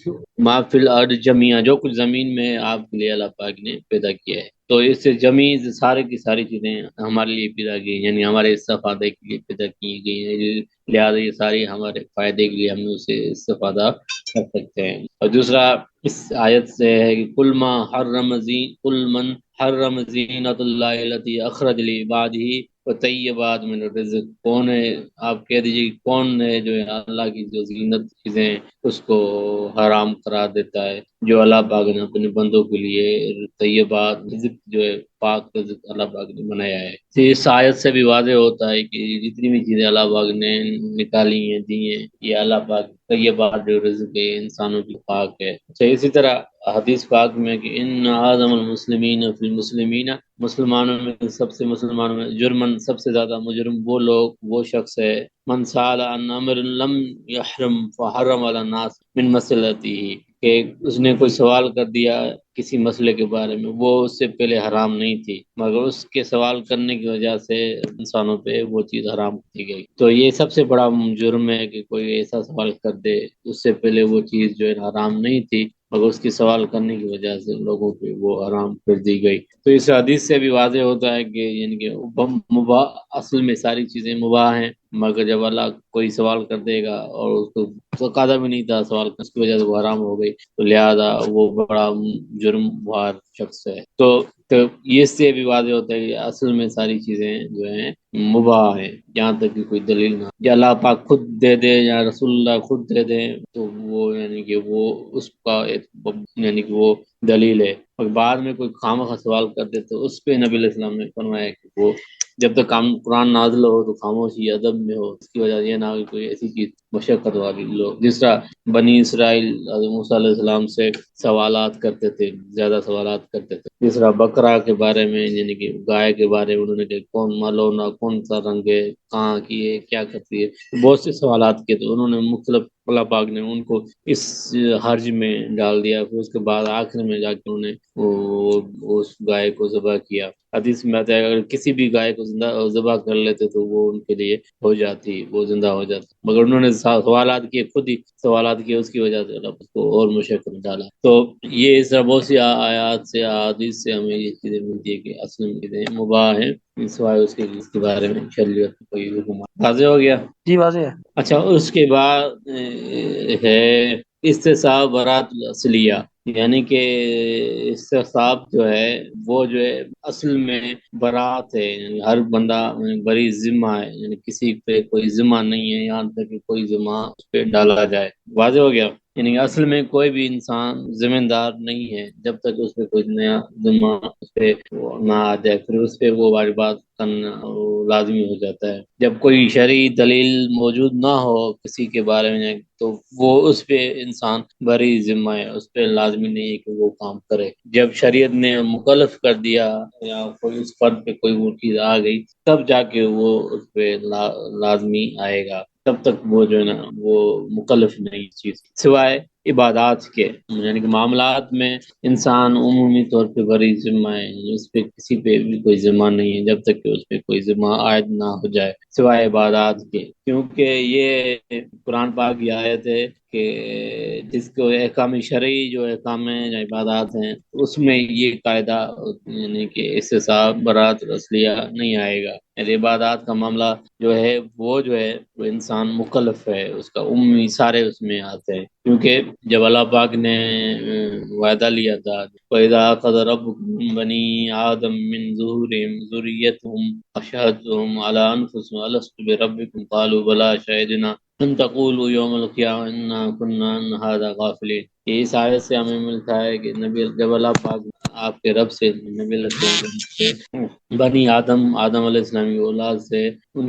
ما فی الارض جميعا، جو کچھ زمین میں آپ کے لیے اللہ پاک نے پیدا کیا ہے. تو اس سے جمی سارے کی ساری چیزیں ہمارے لیے پیدا کی، یعنی ہمارے استفادے کے لیے پیدا کی گئی ہیں، لہٰذا یہ ساری ہمارے فائدے کے لیے ہم اسے استفادہ کر سکتے ہیں. اور دوسرا اس آیت سے ہے کہ قل من حرم زینت اللہ التی اخرج لعبادہ وطیبات من الرزق، کون ہے، آپ کہہ دیجیے کون ہے جو اللہ کی جو زینت چیزیں اس کو حرام قرار دیتا ہے، جو اللہ پاک نے اپنے بندوں کے لیے طیبات رزق جو ہے پاک رزق اللہ پاک نے بنایا ہے. تو اس آیت سے بھی واضح ہوتا ہے کہ جتنی بھی چیزیں اللہ پاک نے نکالی ہیں، دی ہیں، یہ اللہ پاک طیبات جو رزق ہے انسانوں کی پاک ہے. اچھا، اسی طرح حدیث پاک میں کہ ان اعظم المسلمین فی المسلمین، مسلمانوں میں جرمن سب سے زیادہ مجرم وہ شخص ہے، من سال عن امر لم یحرم فحرم علی الناس من مسلتی، کہ اس نے کوئی سوال کر دیا کسی مسئلے کے بارے میں، وہ اس سے پہلے حرام نہیں تھی، مگر اس کے سوال کرنے کی وجہ سے انسانوں پہ وہ چیز حرام کی گئی. تو یہ سب سے بڑا جرم ہے کہ کوئی ایسا سوال کر دے اس سے پہلے وہ چیز جو ہے حرام نہیں تھی، مگر اس کی سوال کرنے کی وجہ سے لوگوں پہ وہ حرام کر دی گئی. تو اس حدیث سے بھی واضح ہوتا ہے کہ یعنی کہ مباح، اصل میں ساری چیزیں مباح ہیں، مگر جب اللہ کوئی سوال کر دے گا اور اس کو قادہ بھی نہیں تھا سوال کرنے، اس کی وجہ سے وہ حرام ہو گئی، تو لہذا وہ بڑا جرم وار شخص ہے. تو یہ سے بھی واضح ہوتا ہے کہ اصل میں ساری چیزیں جو ہیں مباح ہیں، جہاں تک کہ کوئی دلیل نہ، یا اللہ پاک خود دے دے یا رسول اللہ خود دے دیں، تو وہ یعنی کہ وہ اس کا یعنی کہ وہ دلیل ہے. اور بعد میں کوئی خامخواہ سوال کر دے تو اس پہ نبی علیہ السلام نے فرمایا کہ وہ جب تک قرآن نازل ہو تو خاموشی ادب میں ہو، اس کی وجہ یہ نہ ہو کوئی ایسی چیز مشقت والی لوگ، جس طرح بنی اسرائیل حضرت موسیٰ علیہ السلام سے سوالات کرتے تھے، زیادہ سوالات کرتے تھے. جس طرح بکرا کے بارے میں، یعنی کہ گائے کے بارے میں انہوں نے کہ کون مالونا، کون سا رنگ ہے، کہاں کی ہے، کیا کرتی ہے، بہت سے سوالات کیے. تو انہوں نے مختلف، اللہ پاک نے ان کو اس حرج میں ڈال دیا. پھر اس کے بعد آخر میں جا کے انہوں نے اس گائے کو ذبح کیا. حدیث میں آتا ہے اگر کسی بھی گائے کو ذبح کر لیتے تو وہ ان کے لیے ہو جاتی، وہ زندہ ہو جاتی، مگر انہوں نے سوالات کیے، خود ہی سوالات کیے، اس کی وجہ سے اللہ کو اور مشقت ڈالا. تو یہ اس طرح بہت سی آیات سے، احادیث سے ہمیں یہ چیزیں ملتی ہے کہ اصل میں چیزیں مباح ہیں، سوائے اس کے بارے میں شریعت کوئی حکم. واضح ہو گیا؟ جی واضح ہے. اچھا، اس کے بعد ہے استصحاب برات الاصلیہ، یعنی کہ استصحاب جو ہے وہ جو ہے اصل میں برات ہے، یعنی ہر بندہ بری ذمہ ہے، یعنی کسی پہ کوئی ذمہ نہیں ہے یہاں تک کہ کوئی ذمہ اس پہ ڈالا جائے. واضح ہو گیا؟ یعنی اصل میں کوئی بھی انسان ذمہ دار نہیں ہے جب تک اس پہ کوئی نیا ذمہ اس پہ وہ نہ آ جائے، پھر اس پہ وہ واجبات کرنا وہ لازمی ہو جاتا ہے۔ جب کوئی شرعی دلیل موجود نہ ہو کسی کے بارے میں تو وہ اس پہ انسان بری ذمہ ہے، اس پہ لازمی نہیں ہے کہ وہ کام کرے۔ جب شریعت نے مکلف کر دیا یا کوئی اس فرد پہ کوئی وہ چیز آ گئی تب جا کے وہ اس پہ لازمی آئے گا، تب تک وہ جو ہے نا وہ مکلف نہیں چیز، سوائے عبادات کے، یعنی کہ معاملات میں انسان عمومی طور پہ بری ذمہ ہے، اس پہ کسی پہ بھی کوئی ذمہ نہیں ہے جب تک کہ اس پہ کوئی ذمہ عائد نہ ہو جائے، سوائے عبادات کے، کیونکہ یہ قرآن پاک کی آیت ہے کہ جس کو احکام شرعی جو احکام ہیں یا عبادات ہیں اس میں یہ قاعدہ یعنی کہ استصحاب برات رسلیہ نہیں آئے گا، یعنی عبادات کا معاملہ جو ہے وہ انسان مکلف ہے، اس کا عمومی سارے اس میں آتے ہیں، کیونکہ جب اللہ پاک نے وعدہ لیا تھا وَإِذَا أَخَذَ رَبُّكُم مِّن بَنِي آدَمَ مِن ظُهُورِهِمْ ذُرِّيَّتَهُمْ وَأَشْهَدَهُمْ عَلَىٰ أَنفُسِهِمْ أَلَسْتُ بِرَبِّكُمْ قَالُوا بَلَىٰ شَهِدْنَا أَن تَقُولُوا يَوْمَ الْقِيَامَةِ إِنَّا كُنَّا عَنْ هَٰذَا غَافِلِينَ۔ یہ اس آیت سے ہمیں ملتا ہے کہ نبی جب اللہ پاک آپ کے رب سے نبی علیہ السلام سے بنی آدم علیہ السلام کی اولاد سے ان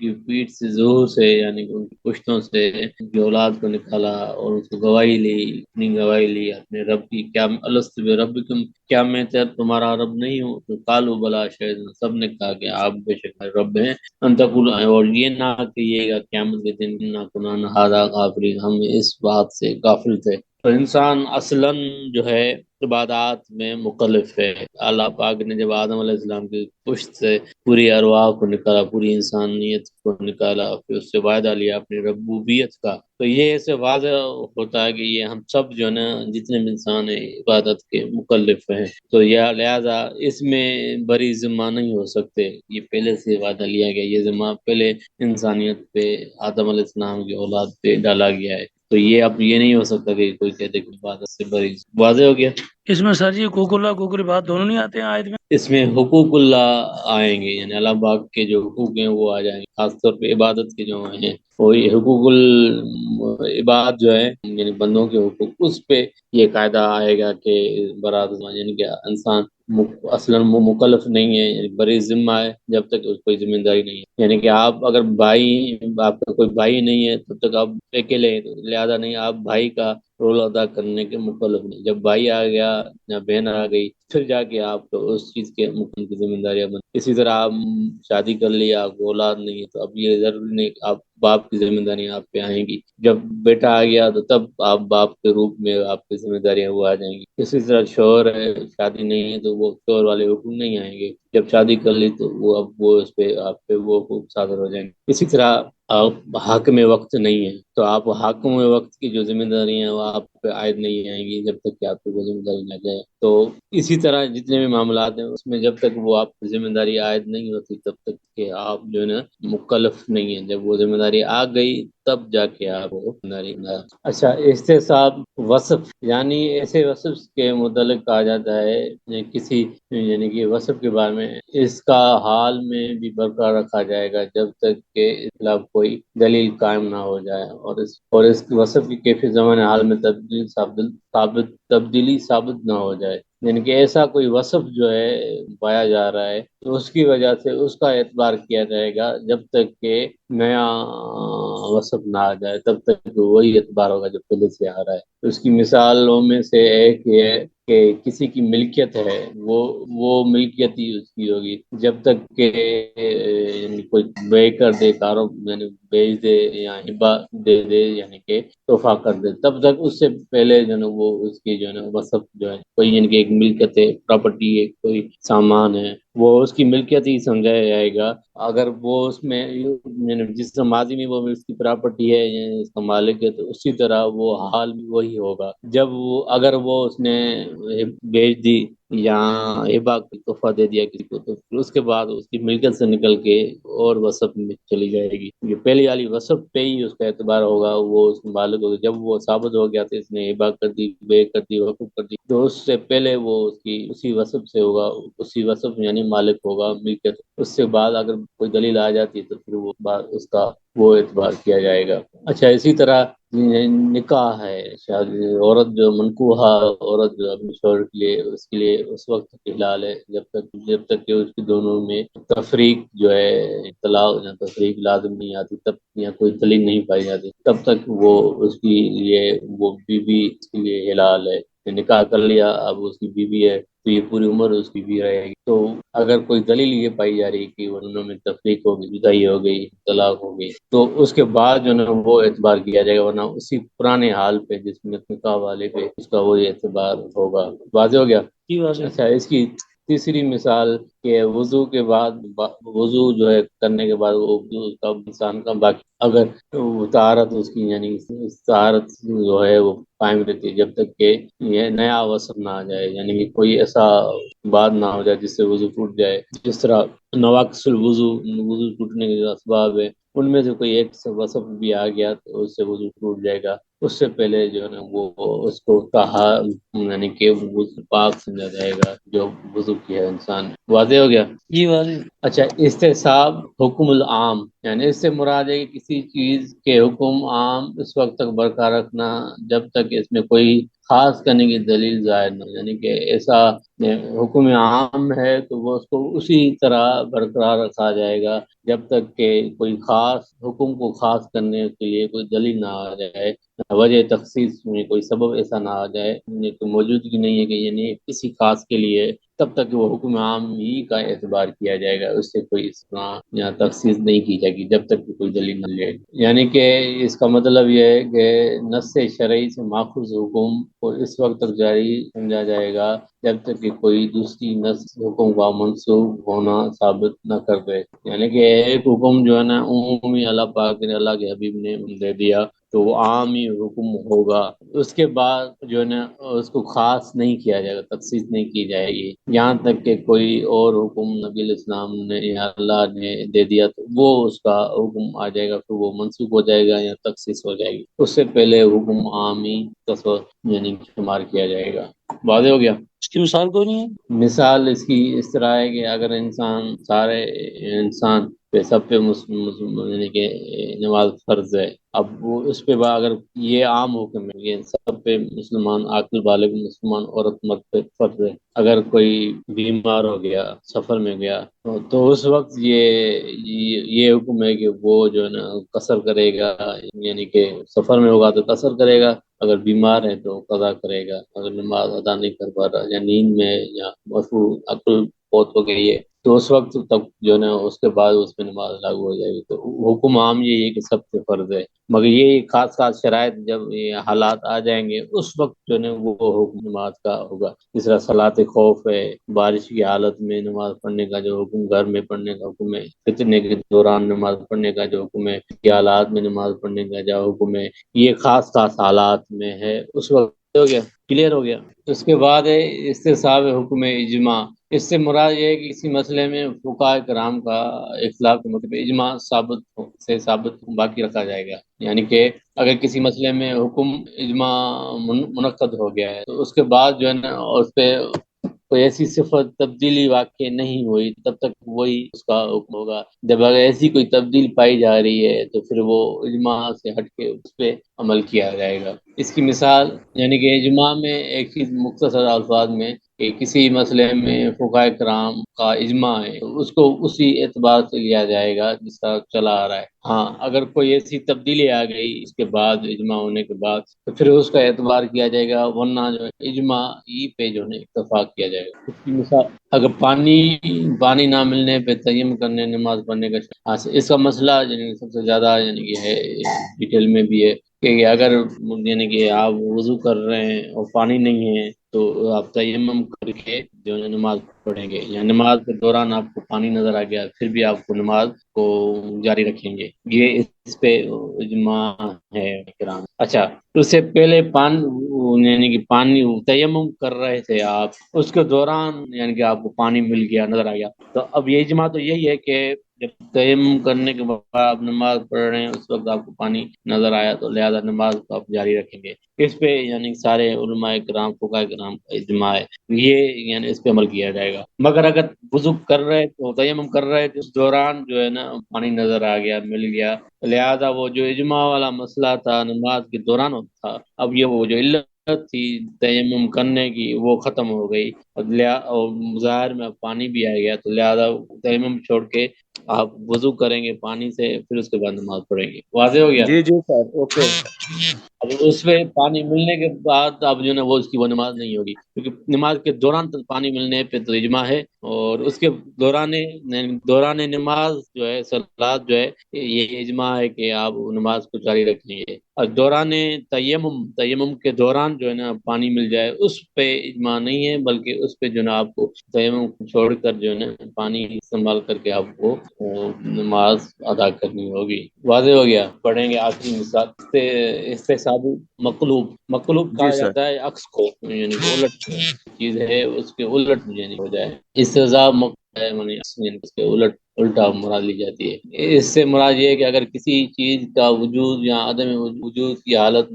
کی پیٹھ سے ظہور سے یعنی کہ ان کی پشتوں سے ان کی اولاد کو نکالا اور اس کو گواہی لی، اپنی گواہی لی اپنے رب کی، کیا الست بربکم، کیا میں تمہارا رب نہیں ہوں؟ تو قالوا بلا شہید، سب نے کہا کہ آپ بے شک رب ہیں، ان تقول، اور یہ نہ کہیے گا قیامت کے دن انا کنا ھذا غافلین، ہم اس بات سے غافل تھے۔ تو انسان اصلاً جو ہے عبادات میں مکلف ہے۔ اللہ پاک نے جب آدم علیہ السلام کی پشت سے پوری ارواح کو نکالا، پوری انسانیت کو نکالا، پھر اس سے وعدہ لیا اپنی ربوبیت کا، تو یہ ایسے واضح ہوتا ہے کہ یہ ہم سب جو ہے نا جتنے بھی انسان ہیں عبادت کے مکلف ہیں، تو یہ لہذا اس میں بری ذمہ نہیں ہو سکتے، یہ پہلے سے وعدہ لیا گیا، یہ ذمہ پہلے انسانیت پہ آدم علیہ السلام کی اولاد پہ ڈالا گیا ہے، تو یہ اب یہ نہیں ہو سکتا کہ کوئی کہتے کہ عبادت سے بری، واضح ہو گیا۔ اس میں سر جی حقوق اللہ حقوق العباد دونوں نہیں آتے ہیں آیت میں؟ اس میں حقوق اللہ آئیں گے، یعنی اللہ پاک کے جو حقوق ہیں وہ آ جائیں گے، خاص طور پہ عبادت کے جو ہیں وہی حقوق العباد جو ہے یعنی بندوں کے حقوق، اس پہ یہ قاعدہ آئے گا کہ برات، یعنی کہ انسان اصلا مکلف نہیں ہے، یعنی بری ذمہ ہے جب تک اس کوئی ذمہ داری نہیں ہے، یعنی کہ آپ اگر آپ کا کوئی بھائی نہیں ہے تب تک آپ اکیلے ہیں، لہذا نہیں آپ بھائی کا رول ادا کرنے کے مکلف نہیں، جب بھائی آ گیا یا بہن آ گئی پھر جا کے آپ کو اس چیز کے مکمل کی ذمہ داریاں بن، اسی طرح آپ شادی کر لی، آپ کو اولاد نہیں ہے تو اب یہ ضروری نہیں کہ آپ باپ کی ذمہ داریاں آپ پہ آئیں گی، جب بیٹا آ گیا تو تب آپ باپ کے روپ میں آپ کی ذمہ داریاں وہ آ جائیں گی، اسی طرح شوہر ہے شادی نہیں ہے تو وہ شوہر والے حکم نہیں آئیں گے، جب شادی کر لی تو وہ اب وہ اس پہ آپ پہ وہ حقوق صادر ہو جائیں گے، اسی طرح آپ حاکم وقت نہیں ہے تو آپ حاکم وقت کی جو ذمہ داری ہیں وہ آپ پہ عائد نہیں آئیں گی جب تک کہ آپ کو وہ ذمہ داری نہ جائے، تو اسی طرح جتنے بھی معاملات ہیں اس میں جب تک وہ آپ کی ذمہ داری عائد نہیں ہوتی تب تک کہ آپ جو ہے نا مکلف نہیں ہیں، جب وہ ذمہ داری آ گئی تب جا کے آپ وہ ذمہ داری اچھا احتساب وصف، یعنی ایسے وصف کے متعلق کہا جاتا ہے کسی یعنی کہ وصف کے بارے میں اس کا حال میں بھی برقرار رکھا جائے گا جب تک کہ اطلاق کوئی دلیل قائم نہ ہو جائے، اور اس وصف کی کیفیت زمان حال میں تبدیلی ثابت نہ ہو جائے، یعنی کہ ایسا کوئی وصف جو ہے پایا جا رہا ہے تو اس کی وجہ سے اس کا اعتبار کیا جائے گا جب تک کہ نیا وصف نہ آ جائے، تب تک وہی اعتبار ہوگا جو پہلے سے آ رہا ہے۔ اس کی مثالوں میں سے ایک یہ ہے کہ کسی کی ملکیت ہے وہ ملکیت ہی اس کی ہوگی جب تک کہ یعنی کوئی بے کر دے، یعنی بیچ دے یا ہبا دے دے یعنی کہ تحفہ کر دے، تب تک اس سے پہلے جو ہے وہ اس کی جو ہے وصف جو ہے کوئی یعنی کہ ایک ملکیت ہے، پراپرٹی ہے، کوئی سامان ہے، وہ اس کی ملکیت ہی سمجھایا جائے گا اگر وہ اس میں یعنی جس ماضی میں وہ اس کی پراپرٹی ہے یعنی اس کا مالک ہے، تو اسی طرح وہ حال بھی وہی ہوگا جب وہ اگر وہ اس نے بیچ دی یا ہبا کی تحفہ دے دیا کسی کو، تو پھر اس کے بعد اس کی ملکیت سے نکل کے اور وصف میں چلی جائے گی، یہ پہلی والی وصف پہ ہی اس کا اعتبار ہوگا، وہ اس مالک ہوگا، جب وہ ثابت ہو گیا تو اس نے ہبا کر دی، بے کر دی، وقف کر دی، تو اس سے پہلے وہ اس کی اسی وصف سے ہوگا، اسی وصف یعنی مالک ہوگا ملکیت، اس سے بعد اگر کوئی دلیل آ جاتی ہے تو پھر وہ بعد اس کا وہ اعتبار کیا جائے گا۔ اچھا اسی طرح نکاح ہے، شادی، عورت جو منکوحہ عورت جو اپنے شوہر کے لیے، اس کے لیے اس وقت تک حلال ہے جب تک کہ اس کی دونوں میں تفریق جو ہے، طلاق یا تفریق لازم نہیں آتی، تب یا کوئی دلیل نہیں پائی جاتی، تب تک وہ اس کے لیے، وہ بیوی اس کے لیے حلال ہے۔ نکاح کر لیا، اب اس کی بیوی ہے تو یہ پوری عمر اس کی بھی رہے گی۔ تو اگر کوئی دلیل یہ پائی جا رہی کہ انہوں میں تفریق ہو گئی، جدائی ہو گئی، طلاق ہو گئی، تو اس کے بعد جو ہے نا وہ اعتبار کیا جائے گا، ورنہ اسی پرانے حال پہ جس میں نکاح والے پہ اس کا وہی اعتبار ہوگا۔ واضح ہو گیا؟ جی واضح۔ اچھا، اس کی تیسری مثال کہ وضو کے بعد، وضو جو ہے کرنے کے بعد وہ وضو کا انسان کا باقی، اگر وہ طہارت اس کی، یعنی طہارت جو ہے وہ قائم رہتی ہے جب تک کہ یہ نیا وصف نہ آ جائے، یعنی کہ کوئی ایسا بات نہ ہو جائے جس سے وضو ٹوٹ جائے، جس طرح نواقص الوضو، وضو ٹوٹنے کے جو اسباب ہے ان میں سے کوئی ایک وصف بھی آ گیا تو اس سے وضو ٹوٹ جائے گا۔ اس سے پہلے جو ہے نا وہ اس کو یعنی کہ وضو پاک سمجھا جائے گا جو وضو کیا ہے انسان نے۔ واضح ہو گیا؟ جی واضح۔ اچھا، استصحاب حکم العام، یعنی اس سے مراد ہے کہ کسی چیز کے حکم عام اس وقت تک برقرار رکھنا جب تک اس میں کوئی خاص کرنے کی دلیل ظاہر نہ ہو، یعنی کہ ایسا حکم عام ہے تو وہ اس کو اسی طرح برقرار رکھا جائے گا جب تک کہ کوئی خاص حکم کو خاص کرنے کے لیے کوئی دلیل نہ آ جائے، وجہ تخصیص میں کوئی سبب ایسا نہ آ جائے، یعنی کہ موجودگی نہیں ہے کہ یعنی کسی خاص کے لیے، تب تک وہ حکم عام ہی کا اعتبار کیا جائے گا، اس سے کوئی اصطلاح یا تخصیص نہیں کی جائے گی جب تک کہ کوئی دلیل نہ لے۔ یعنی کہ اس کا مطلب یہ ہے کہ نص شرعی سے ماخوذ حکم کو اس وقت تک جاری سمجھا جائے گا جب تک کہ کوئی دوسری نص حکم کا منسوخ ہونا ثابت نہ کر دے۔ یعنی کہ ایک حکم جو ہے نا عمومی اللہ پاک نے، اللہ کے حبیب نے دے دیا تو وہ عام ہی حکم ہوگا، اس کے بعد جو ہے نا اس کو خاص نہیں کیا جائے گا، تخصیص نہیں کی جائے گی، یہاں تک کہ کوئی اور حکم نبی علیہ السلام نے یا اللہ نے دے دیا تو وہ اس کا حکم آ جائے گا، پھر وہ منسوخ ہو جائے گا یا تخصیص ہو جائے گی، اس سے پہلے حکم عام ہی تصور یعنی شمار کیا جائے گا۔ واضح ہو گیا؟ اس کی مثال کوئی نہیں ہے؟ مثال اس کی اس طرح ہے کہ اگر سارے انسان پہ، سب پہ یعنی کہ نماز فرض ہے، اب وہ اس پہ اگر یہ عام حکم ہے یہ سب پہ مسلمان عاقل بالغ مسلمان عورت مرد پہ فرض ہے، اگر کوئی بیمار ہو گیا، سفر میں گیا، تو اس وقت یہ حکم ہے کہ وہ جو ہے نا قصر کرے گا، یعنی کہ سفر میں ہوگا تو قصر کرے گا، اگر بیمار ہے تو قضا کرے گا، اگر نماز ادا نہیں کر پا رہا یا نیند میں یا مفہوم عقل فوت ہو گئی ہے تو اس وقت تک جو ہے نا اس کے بعد اس پہ نماز لاگو ہو جائے گی۔ تو حکم عام یہ ہے کہ سب پہ فرض ہے، مگر یہ خاص خاص شرائط جب یہ حالات آ جائیں گے اس وقت جو ہے نا وہ حکم نماز کا ہوگا، جس طرح صلاۃ خوف ہے، بارش کی حالت میں نماز پڑھنے کا جو حکم، گھر میں پڑھنے کا حکم ہے، فتنے کے دوران نماز پڑھنے کا جو حکم ہے، کی حالات میں نماز پڑھنے کا جو حکم ہے، یہ خاص خاص حالات میں ہے، اس وقت ہو گیا، کلیئر ہو گیا۔ اس کے بعد ہے استصحاب حکم اجماع، اس سے مراد یہ ہے کہ کسی مسئلے میں فقہاء کرام کا اختلاف کے موقع پہ اجماع ثابت باقی رکھا جائے گا، یعنی کہ اگر کسی مسئلے میں حکم اجماع منعقد ہو گیا ہے تو اس کے بعد جو ہے نا اس پہ کوئی ایسی صفت تبدیلی واقع نہیں ہوئی تب تک وہی اس کا حکم ہوگا، جب اگر ایسی کوئی تبدیل پائی جا رہی ہے تو پھر وہ اجماع سے ہٹ کے اس پہ عمل کیا جائے گا۔ اس کی مثال یعنی کہ اجماع میں ایک چیز مختصر الفاظ میں کہ کسی مسئلے میں فقہاء کرام کا اجماع ہے تو اس کو اسی اعتبار سے لیا جائے گا جس کا چلا آ رہا ہے۔ ہاں، اگر کوئی ایسی تبدیلی آ گئی اس کے بعد، اجماع ہونے کے بعد، تو پھر اس کا اعتبار کیا جائے گا، ورنہ جو ہے اجماع ہی پہ جو ہے اتفاق کیا جائے گا۔ اس کی مثال اگر پانی نہ ملنے پہ تیمم کرنے نماز پڑھنے کا، اس کا مسئلہ یعنی سب سے زیادہ یعنی کہ ہے ڈیٹیل میں بھی ہے کہ اگر یعنی کہ آپ وضو کر رہے ہیں اور پانی نہیں ہے تو آپ تیمم کر کے جو ہے نماز پڑھیں گے، یا نماز کے دوران آپ کو پانی نظر آ گیا پھر بھی آپ کو نماز کو جاری رکھیں گے، یہ اس پہ اجماع ہے کرام۔ اچھا، تو اس سے پہلے یعنی کہ پانی تیمم کر رہے تھے آپ، اس کے دوران یعنی کہ آپ کو پانی مل گیا، نظر آ گیا، تو اب یہ اجماع تو یہی ہے کہ جب تیمم کرنے کے بعد آپ نماز پڑھ رہے ہیں اس وقت آپ کو پانی نظر آیا تو لہذا نماز کو آپ جاری رکھیں گے. اس پہ یعنی سارے علماء کرام فقہاء کرام کا اجماع ہے. یہ یعنی اس پہ عمل کیا جائے گا. مگر اگر وضو کر رہے تو تیمم کر رہے تھے اس دوران جو ہے نا پانی نظر آ گیا مل گیا, لہذا وہ جو اجماع والا مسئلہ تھا نماز کے دوران ہوتا تھا, اب یہ وہ جو علت تھی تیمم کرنے کی وہ ختم ہو گئی, اور ظاہر میں اب پانی بھی آ گیا تو لہذا تیمم چھوڑ کے آپ وضو کریں گے پانی سے, پھر اس کے بعد نماز پڑھیں گے. واضح ہو گیا؟ جی جی سر اوکے. اب اس میں پانی ملنے کے بعد اب جو ہے نا وہ اس کی وہ نماز نہیں ہوگی, کیونکہ نماز کے دوران تک پانی ملنے پہ تو اجماع ہے, اور اس کے دوران نماز جو ہے صلاۃ جو ہے یہ اجماع ہے کہ آپ نماز کو جاری رکھیں گے. اور دوران تیمم کے دوران جو ہے نا پانی مل جائے اس پہ اجماع نہیں ہے, بلکہ اس پہ جو ہے نا آپ کو تیمم چھوڑ کر جو ہے نا پانی استعمال کر کے آپ کو نماز ادا کرنی ہوگی. واضح ہو گیا؟ پڑھیں گے آخری مثال. استحسابی مقلوب جی کہا سر. جاتا ہے عکس کو, یعنی کہ الٹ چیز ہے اس کے الٹ یعنی ہو جائے. استحساب یعنی اس کے الٹا مراد لی جاتی ہے. اس سے مراد یہ ہے کہ اگر کسی چیز کا وجود یا عدم وجود کی حالت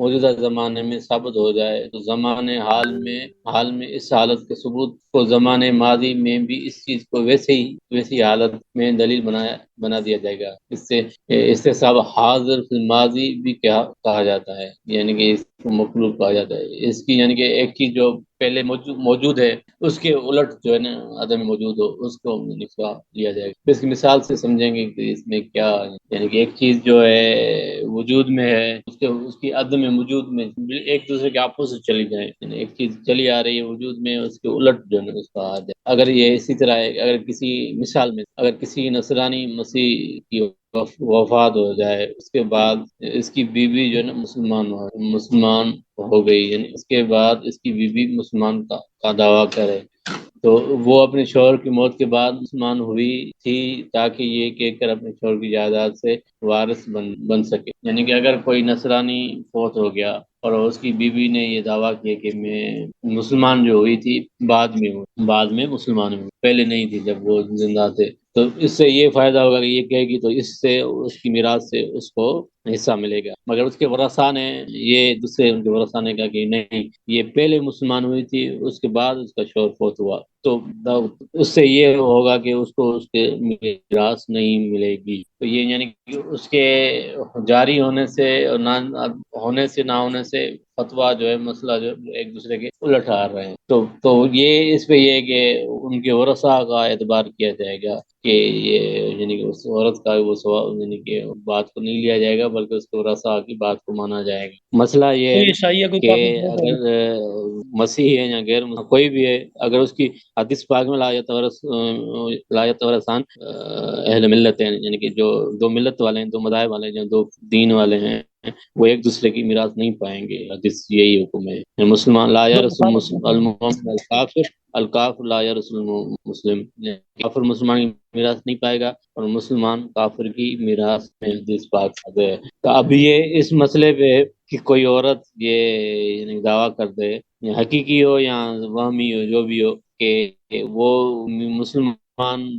موجودہ زمانے میں ثابت ہو جائے تو زمانے حال میں اس حالت کے ثبوت کو زمانے ماضی میں بھی اس چیز کو ویسی حالت میں دلیل بنا دیا جائے گا. اس سے استحساب حاضر فی الماضی بھی کہا جاتا ہے, یعنی کہ اس کو مخلوق کہا جاتا ہے. اس کی یعنی کہ ایک چیز جو پہلے موجود ہے اس کے الٹ جو ہے نا عدم موجود ہو اس کو نکلا لیا جائے گا. اس کی مثال سے سمجھیں گے کہ اس میں کیا یعنی کہ ایک چیز جو ہے وجود میں ہے اس کی عدم موجود میں ایک دوسرے کے اپوزٹ چلی جائے, یعنی ایک چیز چلی آ رہی ہے وجود میں اس کے الٹ جو ہے اس کا آ جائے. اگر یہ اسی طرح ہے, اگر کسی مثال میں اگر کسی نصرانی مسیح کی وفات ہو جائے اس کے بعد اس کی بیوی جو ہے نا مسلمان ہو گئی, یعنی اس کے بعد اس کی بیوی مسلمان کا دعویٰ کرے تو وہ اپنے شوہر کی موت کے بعد مسلمان ہوئی تھی تاکہ یہ کہہ کر اپنے شوہر کی جائیداد سے وارث بن سکے. یعنی کہ اگر کوئی نصرانی فوت ہو گیا اور اس کی بیوی نے یہ دعویٰ کیا کہ میں مسلمان جو ہوئی تھی بعد میں مسلمان ہوئی, پہلے نہیں تھی جب وہ زندہ تھے, تو اس سے یہ فائدہ ہوگا کہ یہ کہے گی تو اس سے اس کی میراث سے اس کو حصہ ملے گا. مگر اس کے ورثاء نے یہ دوسرے ان کے ورثاء نے کہا کہ نہیں یہ پہلے مسلمان ہوئی تھی اس کے بعد اس کا شوہر فوت ہوا, تو اس سے یہ ہوگا کہ اس کو اس کے میراث نہیں ملے گی. تو یہ یعنی کہ اس کے جاری ہونے سے اور نہ ہونے سے فتویٰ جو ہے مسئلہ جو ایک دوسرے کے الٹ آ رہے ہیں. تو یہ اس پہ یہ ہے کہ ان کے ورثاء کا اعتبار کیا جائے گا کہ یہ یعنی کہ اس عورت کا وہ سوال یعنی کہ بات کو نہیں لیا جائے گا بلکہ اس کے ورثاء کی بات کو مانا جائے گا. مسئلہ یہ ہے کوئی عیسائی ہے کوئی کہ کافر بہت ہے. اگر مسیحی ہے یا غیر مسیحی کوئی بھی ہے, اگر اس کی حدیث پاک میں لا یتورثان اہل ملت ہیں, یعنی کہ جو دو ملت والے ہیں, دو مذاہب والے ہیں, جو دو دین والے ہیں وہ ایک دوسرے کی میراث نہیں پائیں گے. حدیث یہی حکم ہے. مسلمان لا جو یرث بخاری میں ہے. المؤمن الکافر لا یرث المسلم, کافر مسلمان کی میراث نہیں پائے گا اور مسلمان کافر کی میراث میں حدیث پاک ہے. تو اب یہ اس مسئلے پہ کہ کوئی عورت یہ یعنی دعویٰ کر دے یا حقیقی ہو یا وہمی ہو جو بھی ہو کہ وہ مسلمان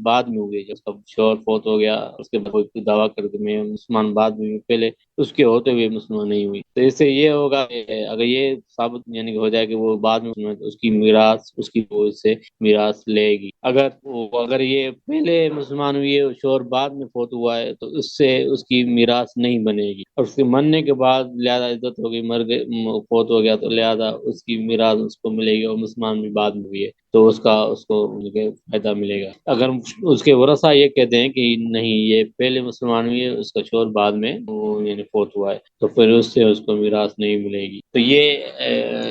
بعد میں ہوئے, جب اس کا شوہر فوت ہو گیا اس کے بعد کوئی دعویٰ کر کے میں مسلمان بعد میں پہلے اس کے ہوتے ہوئے مسلمان نہیں ہوئی, تو اس سے یہ ہوگا کہ اگر یہ ثابت یعنی کہ ہو جائے کہ وہ بعد میں مسلمان تو اس کی میراث اس کی وہ سے میراث لے گی. اگر یہ پہلے مسلمان ہوئی ہے شوہر بعد میں فوت ہوا ہے تو اس سے اس کی میراث نہیں بنے گی, اور اس کے مرنے کے بعد لہذا عزت ہو گئی فوت ہو گیا تو لہذا اس کی میراث اس کو ملے گی, اور مسلمان بھی بعد میں ہوئی ہے تو اس کو فائدہ ملے گا. اگر اس کے ورثاء یہ کہتے ہیں کہ نہیں یہ پہلے مسلمان ہوئی ہے اس کا شوہر بعد میں وہ یعنی فوت ہوا ہے تو پھر اس سے اس کو میراث نہیں ملے گی. تو یہ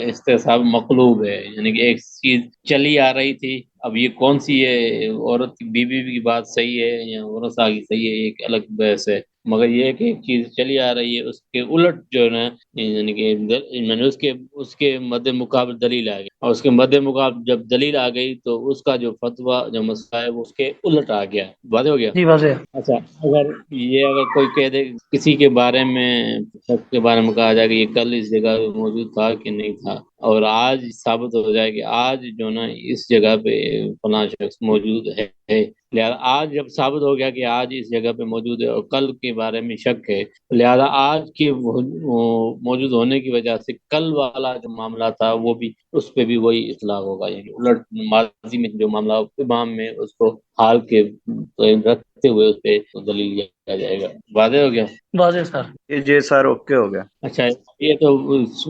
استحساب مقلوب ہے, یعنی کہ ایک چیز چلی آ رہی تھی, اب یہ کون سی ہے عورت کی بیوی کی بات صحیح ہے یا ورثاء کی صحیح ہے ایک الگ بحث ہے, مگر یہ کہ ایک چیز چلی آ رہی ہے اس کے الٹ جو ہے نا یعنی کہ میں نے اس کے مد مقابل دلیل آ گئی, اور اس کے مد مقابل جب دلیل آ گئی تو اس کا جو فتویٰ جو مسئلہ ہے وہ اس کے الٹ آ گیا. واضح ہو گیا؟ جی واضح. اچھا اگر کوئی کہہ دے کسی کے بارے میں شخص کے بارے میں کہا جائے کہ یہ کل اس جگہ موجود تھا کہ نہیں تھا, اور آج ثابت ہو جائے کہ آج جو نا اس جگہ پہ فلاں شخص موجود ہے، لہذا آج جب ثابت ہو گیا کہ آج اس جگہ پہ موجود ہے اور کل کے بارے میں شک ہے، لہذا آج کے موجود ہونے کی وجہ سے کل والا جو معاملہ تھا وہ بھی اس پہ بھی وہی اطلاق ہوگا، یعنی الٹ ماضی میں جو معاملہ امام میں اس کو حال کے رکھتے ہوئے اس پہ دلیل دیا جائے گا۔ واضح ہو گیا؟ واضح سر۔ جی سر، اوکے ہو گیا۔ اچھا، یہ تو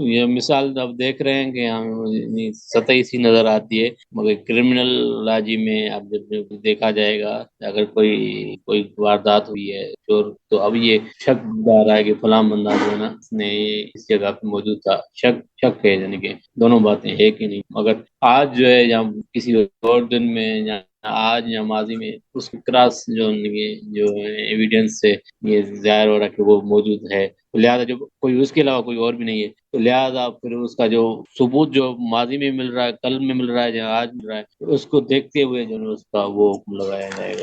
یہ مثال اب دیکھ رہے ہیں کہ ہم سطحی سی نظر آتی ہے، مگر کرمنل لاجی میں اب جب دیکھا جائے گا، اگر کوئی واردات ہوئی ہے چور، تو اب یہ شک آ رہا ہے کہ فلاں بندہ جو ہے نا اس نے اس جگہ پہ موجود تھا، شک ہے، یعنی کہ دونوں باتیں ایک ہی نہیں، مگر آج جو ہے یا کسی اور دن میں یا آج یا ماضی میں اس کی کراس جو ایویڈنس سے یہ ظاہر ہو رہا ہے کہ وہ موجود ہے، لہذا جب کوئی اس کے علاوہ کوئی اور بھی نہیں ہے تو لہذا پھر اس کا جو ثبوت جو ماضی میں مل رہا ہے، کل میں مل رہا ہے یا آج مل رہا ہے، اس کو دیکھتے ہوئے جو ہے اس کا وہ حکم لگایا جائے گا۔